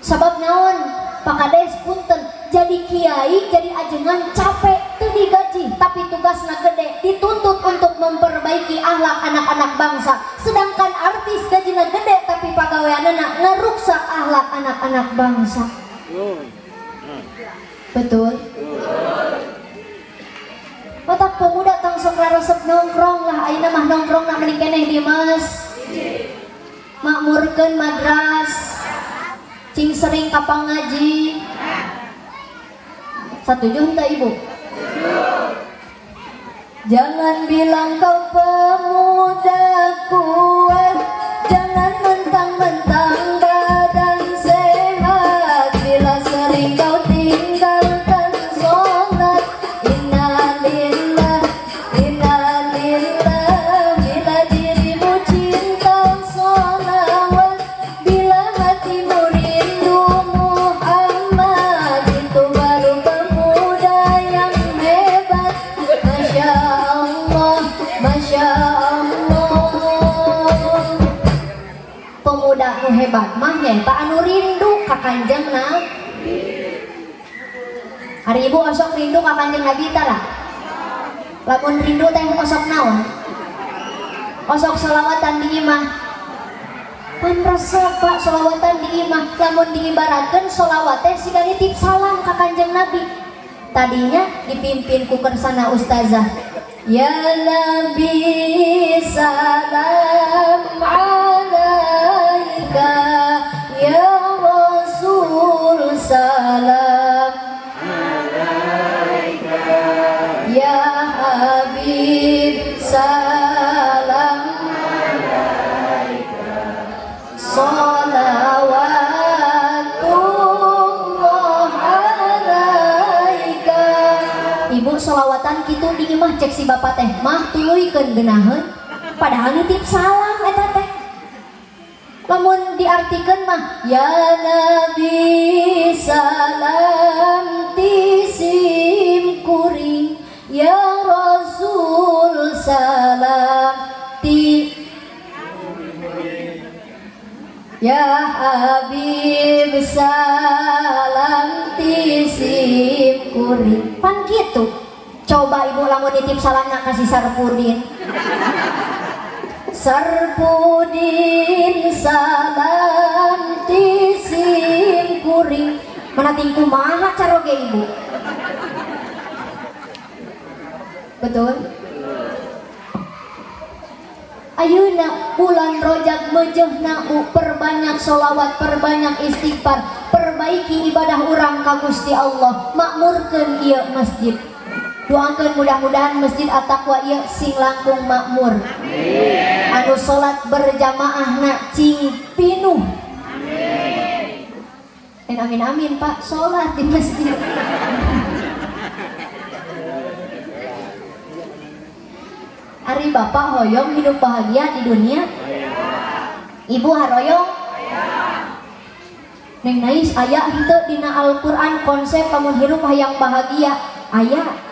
Sabab naon? Pak Kades punten, jadi kiai, jadi ajengan capek, teu digaji, tapi tugasna gede, dituntut untuk memperbaiki akhlak anak-anak bangsa. Sedangkan artis gajina gede, tapi pagaweanana ngeruksak akhlak anak-anak bangsa. Betul? Otak pemuda tang sok resep nongkrong lah, ayeuna mah nongkrong na mending keneh di mas. Makmurkeun madras. Cing sering kapang ngaji. Setuju henteu ibu? Jangan bilang kau pemuda kuat, jangan mentang-mentang badan sehat, bila sering kau tinggalkan sholat. Innalillah, innalillah, bila dirimu cinta sholawat, bila hatimu rindu Muhammad, itu baru pemuda yang hebat. Masya Allah, Masya Allah. Pemuda nu hebat mah nyata anu rindu ka Kanjeng Nabi. Hari ibu osok rindu ka Kanjeng Nabi tah. Lamun rindu teh osok naon? Osok sholawatan di imah. Pan resep Pak sholawatan di imah. Lamun diibaratkeun sholawat teh siga nitip salam ka Kanjeng Nabi. Tadinya dipimpin ku kersana ustazah. Ya Nabi salam alaika, ya Rasul salam alaika, ya Habib salam alaika, salawatullah alaika. Ibu sholawatan kitu di imah cek si bapak teh mah tuluikeun geunaheun padahal nitip salam eta teh. Lamun diartikeun mah ya Nabi salam tisim kuring, ya Rasul salam ti, ya Habib salam tisim kuring. Pan gitu. Coba ibu lamun nitip salamna kasih Sarpudin. Sarpudin salam tisim kuring. Mana tingku maha caroge ibu. Betul? Ayeuna bulan Rajab mejehna perbanyak sholawat, perbanyak istighfar, perbaiki ibadah urang ka Gusti Allah, makmurkeun ieu masjid. Doakeun mudah-mudahan masjid At-Taqwa ieu sing langkung makmur. Anu salat berjamaahna cing pinuh. Amin amin Pak, salat di masjid. Ari bapak hoyong hidup bahagia di dunia. Ibu haroyong. Neng Nais aya henteu dina Al-Qur'an konsep lamun hirup hayang bahagia. Aya.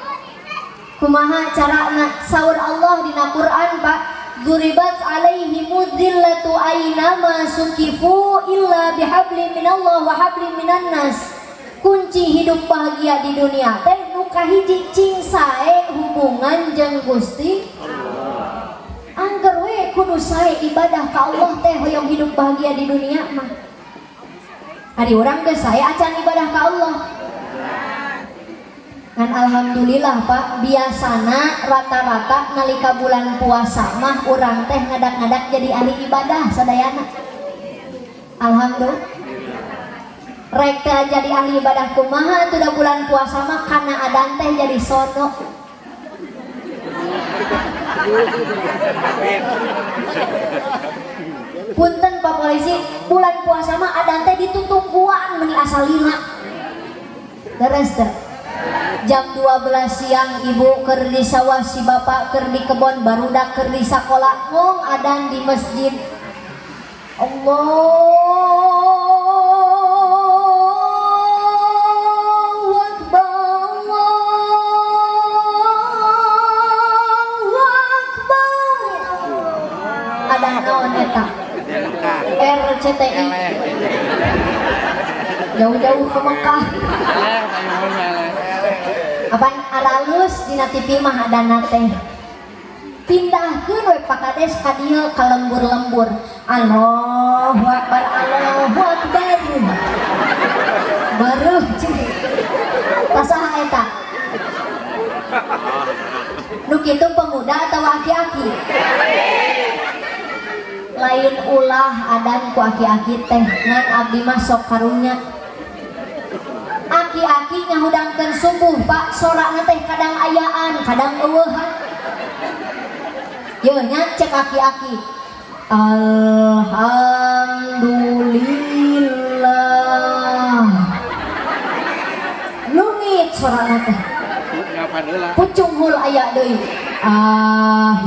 Kumaha carana saur Allah dina Qur'an Pak? Duribat alaihimud dhillatu aynama sukifu illa bihablim minallah wa hablim minan nas. Kunci hidup bahagia di dunia teh nu kahiji cing sae hubungan jeung Gusti Allah. Angger we kudu sae ibadah ka Allah teh hoyong hidup bahagia di dunia mah. Ari urang geus sae acan ibadah ka Allah. Kan alhamdulillah Pak, biasana rata-rata nalika bulan puasa mah urang teh ngadak-ngadak jadi ahli ibadah sadayana. Alhamdulillah. Rek teh jadi ahli ibadah kumaha teu da bulan puasa mah kana adan teh jadi sono. Punten Pak Polisi, bulan puasa mah adan teh ditutup buan meni asal lila. Deres teh. Jam 12 siang ibu keur di sawah, si bapak keur di kebon, barudak keur di sakola, ngong adan di masjid. Allahu Akbar, Allahu Akbar. Adan naon eta? RCTI. Jauh-jauh ke Mekah. Apaan aralus dina TV mah adana teh. Pindahkeun we Pak Kades ka dieu ka lembur-lembur. Allahu Akbar, Allahu Akbar. Baru cing. Tasaha eta? Nu kitu pemuda atau aki-aki? Lain ulah adan ku aki-aki teh ngan abdi mah sok karunya. Aki-aki nyahudangkeun subuh Pak, sorakna teh kadang ayaan, kadang eueuhan. Yeun nya cek aki-aki. Alhamdulillah. Lungit sorakna teh. Ngapan heula? Pucung hul aya deui. Ahyana.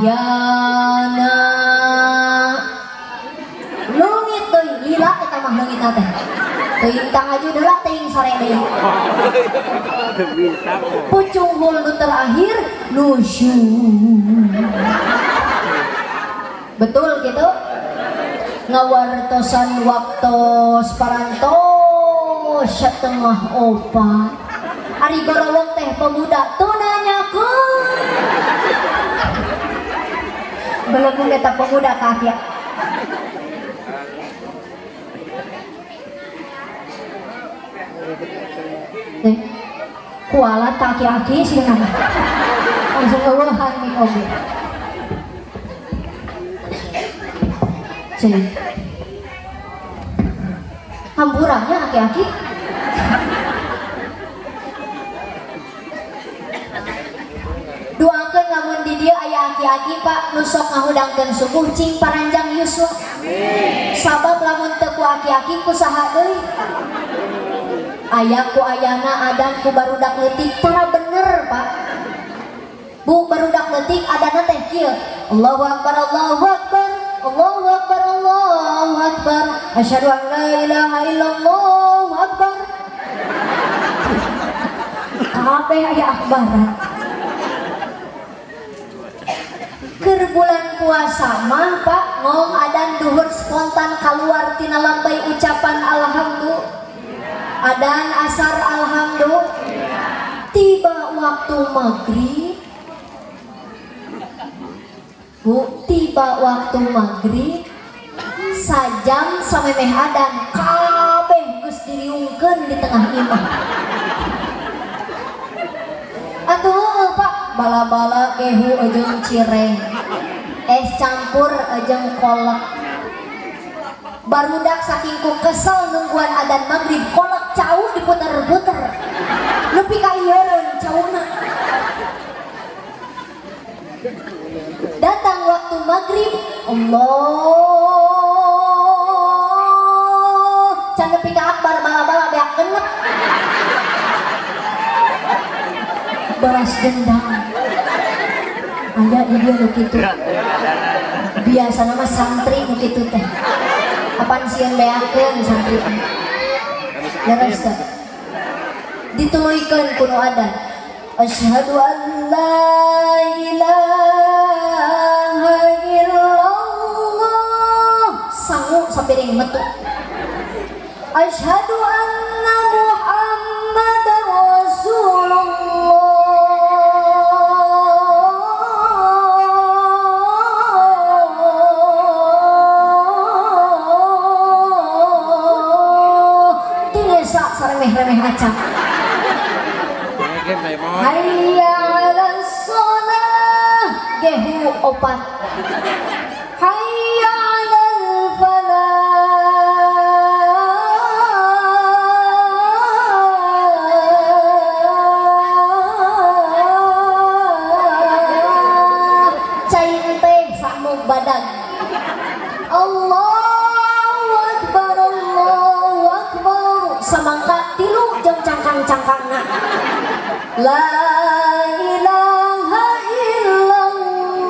Lungit deui, lila eta mah leungitna teh. Teuing tangaju deula teuing sore deui. Bisa kok. Pucung hul nu terakhir nusyuk. Betul gitu? Ngawartosan waktos parantos setengah opat. Ari gorowok teh pemuda tuh nanyakeun. Belum eta pemuda kaki. Kualat kaki-kaki sih nama. Langsung eueuhan nih oge. Cek. Hamburannya aki-aki. Doakeun lamun di dieu aya aki-aki Pak nu sok ngahudangkeun subuh cing paranjang yuswa. Sabab lamun teu ku aki-aki kusaha deui? Aya ku ayana adan ku barudak leutik tara bener Pak. Bu barudak leutik adana teh kieu. Allahu akbar Allahu akbar. Allahu akbar Allahu akbar. Asyhadu an la ilaha illallah akbar. Apa aya akbaran? Keur bulan puasa mah Pak ngom adan duhur spontan keluar tina lambai ucapan alhamdulillah. Adan asar alhamdulillah. Tiba waktu maghrib. Bu, tiba waktu maghrib sajam samemeh adan kabeh geus diriungkeun di tengah imah. Atuh Pak, bala-bala gehu jeung cireng. Es campur jeung kolak. Barudak saking ku kesel nungguan adan maghrib, kolak cau diputer-puter. Nepi ka ieureun cauna. Datang waktu maghrib, Allah, can nepi ka akbar bala-bala beak genep. Balas dendam. Aya di dieu nu kitu. Biasana mah santri nu kitu teh. Apaan sieun beakeun santri? Leres teh. Dituluykeun kuno adan. Asyhadu an la ilaha illallah. Sangu sapiring metu. Asyhadu anna Muhammadar Rasulullah. Tinesa saremeh-remeh acak. Hayya 'alas shalah gehu opat. Hayya 'alal falah. Cain teh samuk badan. Allahu akbar Allahu akbar. Samangka tilu jeung cangkang-cangkangna. La ilaha illallah.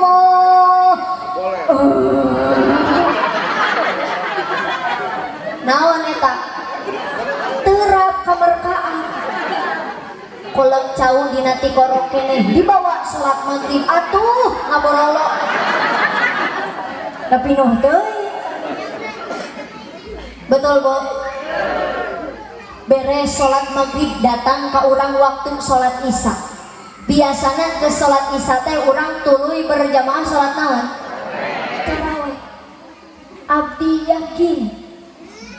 Naon eta? Terap kamerkaan. Kolak cau dina ti korok keneh dibawa salat maghrib atuh ngaborolo. Da pinuh teuing. Betul, Bu? Beres sholat maghrib datang ke urang waktu sholat isya. Biasanya ke sholat isya teh urang tuluy berjamaah sholat naon? Tarawih. Abdi yakin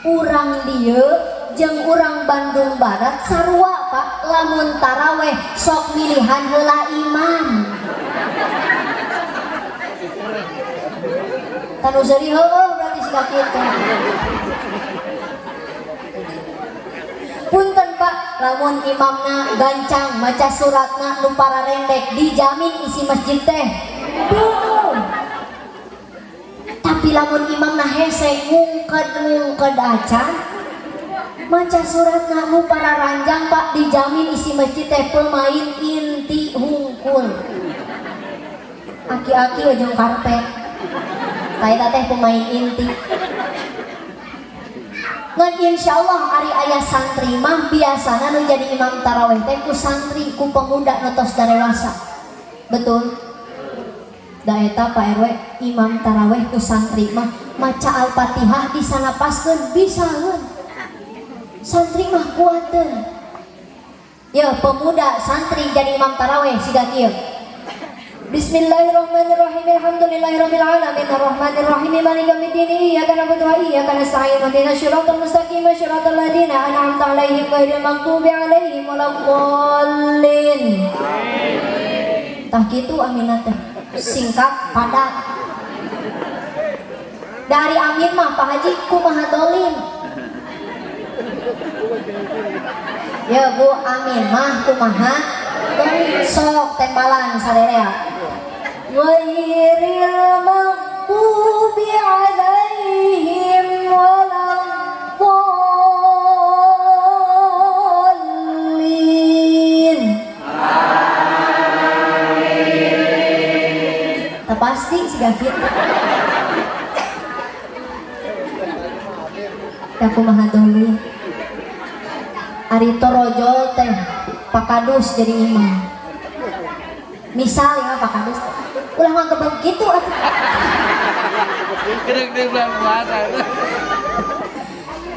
urang dieu jeung urang Bandung Barat sarua Pak lamun tarawih sok milihan heula imam. Tanu seri heueuh berarti siga kitu. Punten Pak, lamun imamna gancang maca suratna nu pararendek dijamin isi masjid teh. Duh. Tapi lamun imamna hese ngungked acan maca suratna nu pararanjang Pak dijamin isi masjid teh pemain inti hungkul. Aki-aki ujung karpet. Taeta teh pemain inti. Ngan insyaallah ari aya santri mah biasana nu jadi imam tarawih teh ku santri ku pemuda nu tos darewasa. Betul? Da eta Pak RW imam tarawih ku santri mah maca Al-Fatihah disanapaskeun bisaeun. Santri mah kuateun. Ya pemuda santri jadi imam tarawih siga kieu. Bismillahirrahmanirrahim. Alhamdulillahirabbil alamin arrahmanir rahim maliki yaumiddin iyyaka na'budu wa iyyaka nasta'in ihdinas siratal mustaqim siratal ladzina an'amta 'alaihim ghairil maghdubi 'alaihim waladdallin. Tah kitu aminah teh singkat padat. Dari amin mah Pak Haji kumaha dolim. Ya Bu amin mah kumaha dolim sok tembalan sarerea. Ghairil maghdubi 'alaihim waladdallin. Tak pasti siga kitu. Da kumaha dolim. Ari torojol teh pakadus jadi imam. Misal ya pakadus ulah nganggebeg gitu atuh. Kedek di bulan puasa.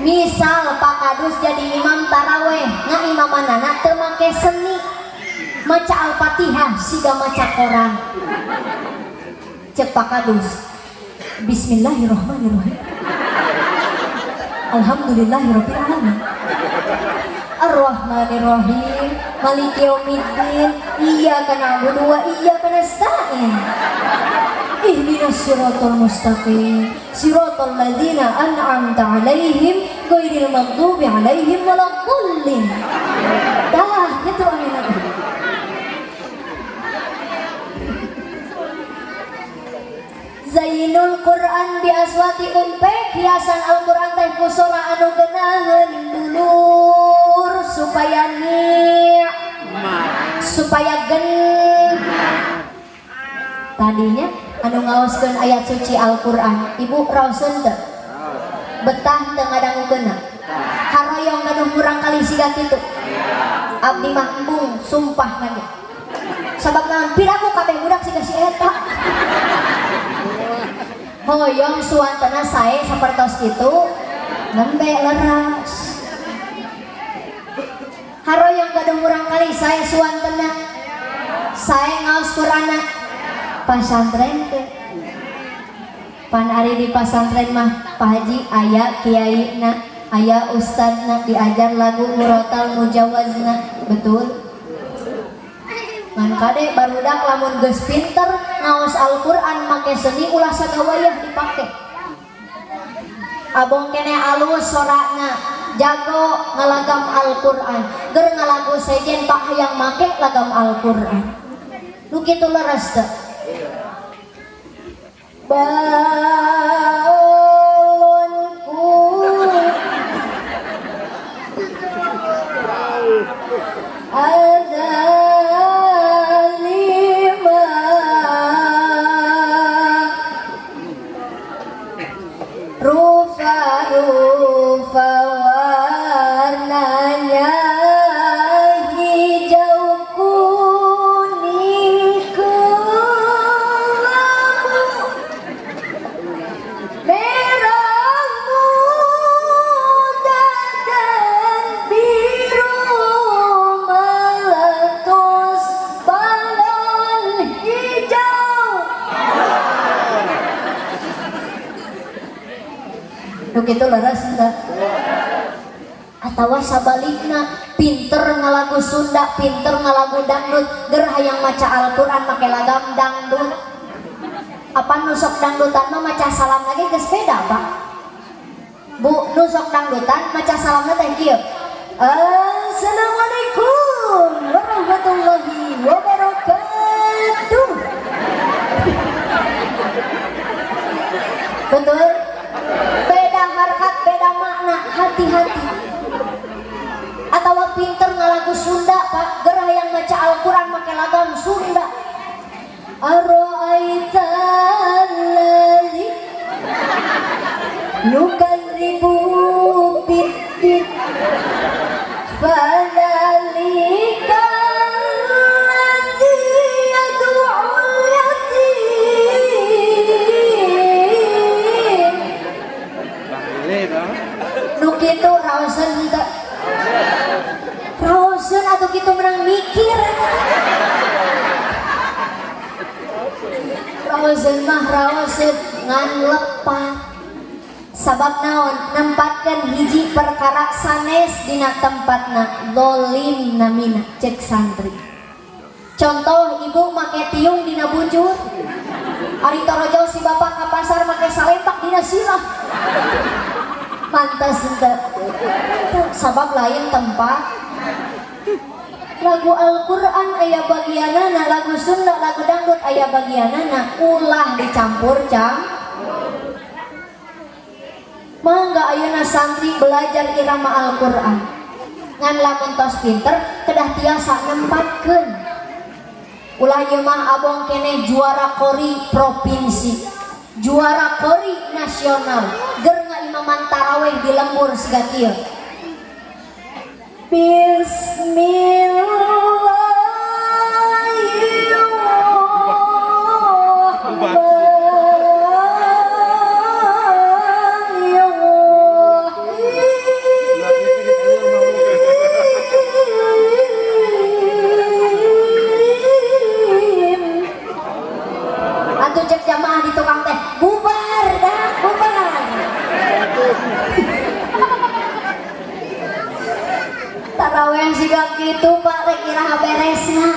Misal pakadus jadi imam taraweh ngaimamanana teu make seni maca Al-Fatihah siga maca Quran. Cek pakadus Bismillahirrahmanirrahim Alhamdulillahirabbil alamin Ar-Rahmanir-Rahim Maliki yaumiddin Iyyaka na'budu wa iyyaka nasta'in Ihdinas siratal mustaqim Siratal ladzina an'amta 'alaihim ghairil maghdubi 'alaihim waladdallin. Dah, gitu aminah. Zainul Quran bi aswati umpek hiasan Al-Quran teh ku suara anu geunaheun dulur supaya supaya gen tadinya anu ngaoskeun ayat suci Al-Quran ibu raoseun teu betah teu ngadangukeunna haroyong gaduh murang kali siga kitu abdi mah embung sumpah nanti sabab naon piraku kabeh budak siga si eta hoyong suantana sae sapertos kitu nembe leras haroyong gaduh murang kali sae suantana sae ngaos Qur'ana pasantren teh pan ari di pasantren mah Pak Haji aya kiaina aya ustadna diajar lagu murotal mujawazna betul ngan kade barudak lamun geus pinter ngaos Al-Qur'an make seni ulah sagawayah dipake abong kene alus sorana jago ngalagam Al-Qur'an ger ngalagu sejen tak hayang make lagam Al-Qur'an nu kitu leres teh balonku ada rupa warnanya hijau kuning kelabu merah muda dan biru meletus balon hijau nu kitu leres teh atawa sabalikna pinter ngalagu Sunda pinter ngalagu dangdut ger hayang maca Al-Qur'an make lagam dangdut Apa nusok dangdutan mah maca salam lagi ke sepeda Pak? Bu, nusok dangdutan maca salamna teh kieu. Assalamualaikum warahmatullahi wabarakatuh. Betul? Beda harkat, beda makna, hati-hati. Atau pinter ngalagu Sunda Pak, gerah yang baca Al-Quran pakai lagam Sunda. Ara'aital ladzi nukadzibu biddin fadzalika alladzi yad'ul yatim. Nu kitu raoseun henteu. Raoseun atuh kitu menang mikir. Raoseun mah raoseun ngan lepat. Sabab naon? Nempatkeun hiji perkara sanes dina tempatna, dolim namina cek santri. Contoh ibu make tiung dina bujur. Ari torojo si bapak ka pasar make salepak dina sirah. Mantas henteu. Sabab lain tempat. Lagu Al-Quran aya bagianana, lagu Sunda, lagu dangdut aya bagianana, ulah dicampur cang. Mangga ayeuna santri belajar irama Al-Quran. Ngan lamun tos pinter kedah tiasa nempatkeun. Ulah ieu mah abong keneh juara kori provinsi, juara kori nasional, ger ngaimaman tarawih di lembur siga kieu. Atuh cek jamaah di tukang teh, bubar dah, bubar. Taraweh siga kitu Pak rek iraha beresna.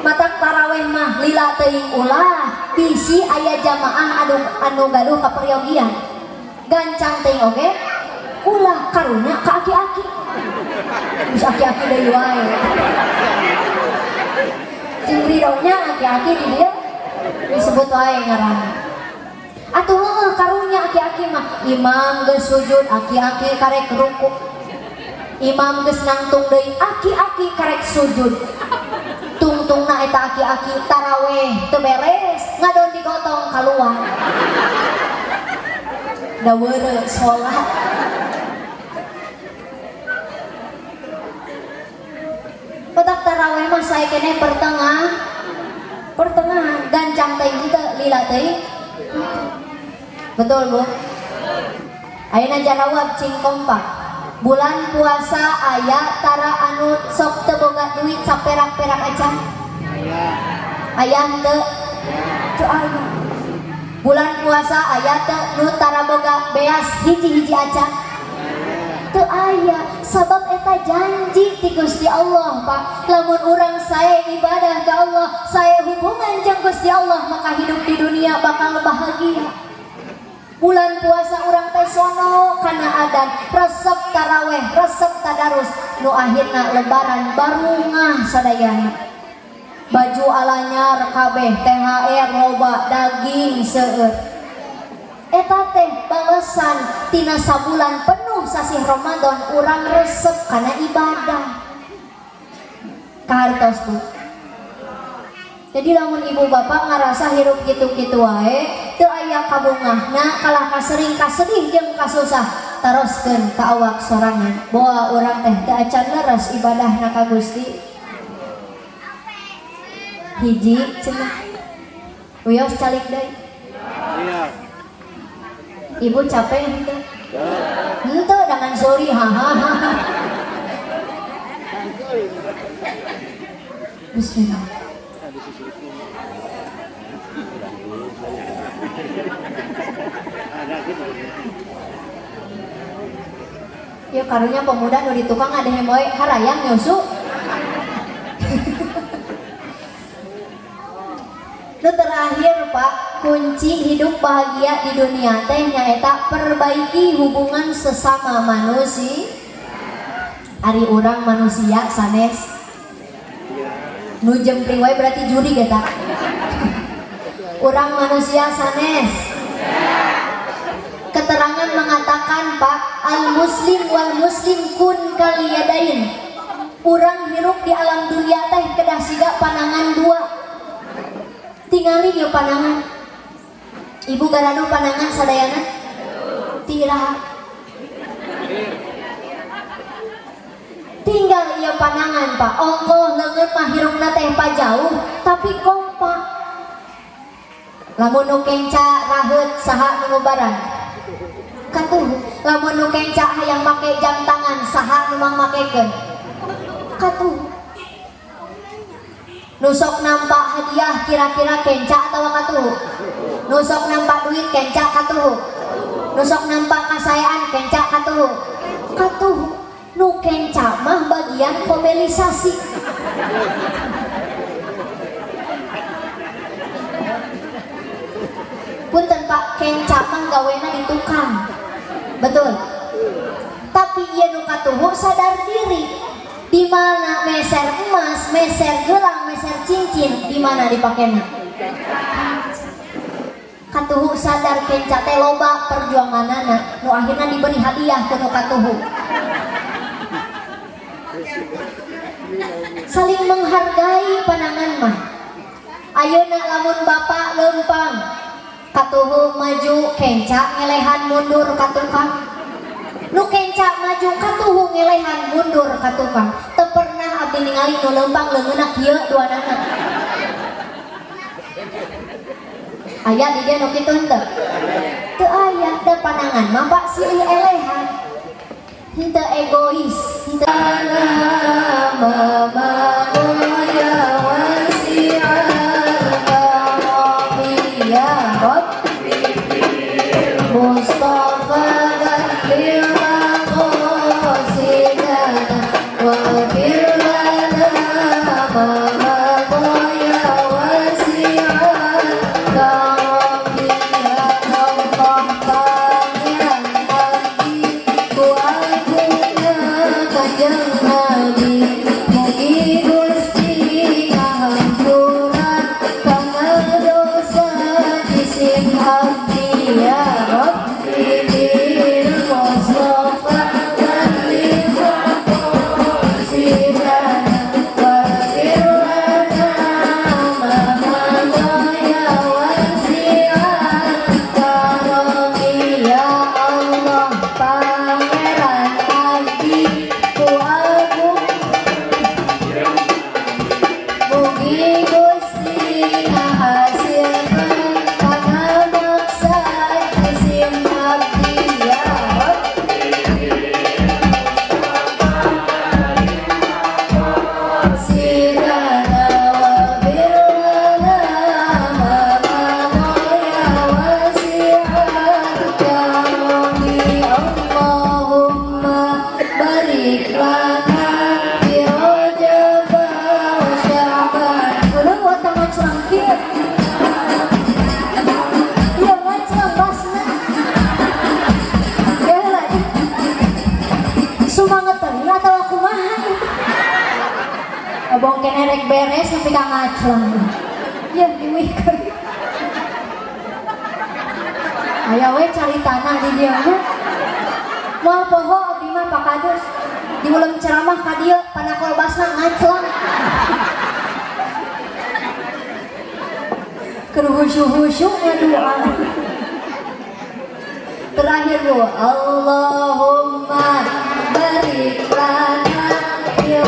Matak taraweh mah lila teuing ulah, bisi aya jamaah anu gaduh kaperyogian. Gancang teuing oge, ulah karunya ka aki-aki. Geus aki-aki deui wae. Cingridonya aki-aki di dieu disebut wae ngaranna. Atuh heueuh karunya aki-aki mah imam geus sujud, aki-aki karek ruku. Imam geus nangtung deui, aki-aki karek sujud. Tungtungna eta aki-aki taraweh teu beres, ngadon digotong kaluar. Da weureu salat. Petak taraweh mah sae keneh pertengahan, gancang teuing henteu lila teuing. Betul Bu? Ayeuna jawab cing kompak. Bulan puasa aya tara anu sok teu boga duit saperak-perak acan? Aya henteu? Teu aya. Bulan puasa aya teu nu tara boga beas hiji-hiji acan? Teu aya. Sabab eta janji ti Gusti Allah Pak. Lamun urang sae ibadah ka Allah, sae hubungan jeung Gusti Allah, maka hidup di dunia bakal bahagia. Bulan puasa urang teh sono kana adan, resep taraweh, resep tadarus, nu akhirna lebaran barungah sadayana. Baju alanyar kabeh, THR loba, daging seueur. Eta teh balesan tina sabulan penuh sasih Ramadan urang resep kana ibadah. Kahartos Bu. Jadi lamun ibu bapak ngarasa hirup gitu-gitu wae, teu aya kabungahna, kalah kasering kasedih jeung kasusah, taroskeun ka awak sorangan. Boa urang teh teu acan leres ibadahna ka Gusti. Hiji cenah. Uyos calik deui. Iya. Ibu capek henteu? Henteu dengan sorry hahaha. Bismillah. Ya karunya pemuda nu di tukang ada yang moe harayang nyusu. Nu terakhir Pak, kunci hidup bahagia di dunia teh nyaeta perbaiki hubungan sesama manusia. Ari urang manusia sanes. Nu jempring wae berarti juri geta. Urang manusia sanes. Keterangan mengatakan Pak, al muslim wal muslim kun kaliyadain. Urang hirup di alam dunia teh kedah siga panangan dua. Tingali ya panangan. Ibu garadu panangan sadayana? Tiraha. Tinggal ya panangan Pak. Ongkoh leungeun mah hirupna teh jauh, tapi kompak. Lamun nu kenca raheut saha nu ngubaran? Katuh. Lamun nu kenca hayang make jam tangan saha nu mangmakekeun? Katuh. Nusok nampak hadiah kira-kira kenca atau katuh? Nusok nampak duit kenca katuh? Nusok nampak kasayaan kenca katuh? Katuh. Nu kenca mah bagian komelisasi. Punten Pak, kenca mah gawena di tukang. Betul. Tapi ieu nu katuhu sadar diri. Di mana meser emas, meser gelang, meser cincin, di mana dipakainya? Katuhu sadar kenca teh loba perjuanganana, nu akhirna diberi hadiah ku nu katuhu. Saling menghargai panangan mah. Ayeuna lamun bapak leumpang, katuhu maju kenca ngelehan mundur ka tukang. Nu kenca maju katuhu ngelehan mundur ka tukang. Teu pernah abdi ningali nu leumpang leungeunna kieu duanana. Aya di dieu nu kitu henteu? Teu aya, da panangan mah Pak silih elehan. Henteu egois, henteu abong kene rek beres sampai ka ngaclang. Ya diwikeun. Aya we cari tanah di dieu mah. Moal poho abdi mah pakadus. Di uleum ceramah ka dieu panakolbasna ngaclang. Keur husu-husu ngadua. Terakhir doa Allahumma barik lana fi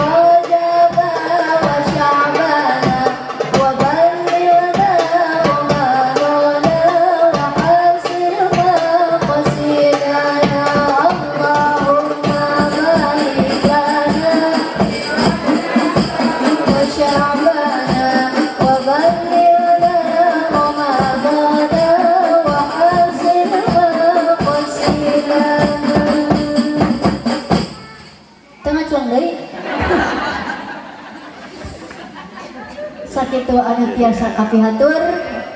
sakitu anu tiasa kapihatur.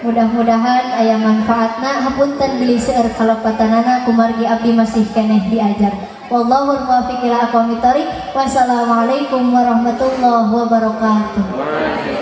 Mudah-mudahan aya manfaatna. Hapunten beli seueur kalopatanana kumargi abdi masih keneh diajar. Wallahul muwaffiq ila aqwamit thoriq. Wassalamualaikum warahmatullahi wabarakatuh.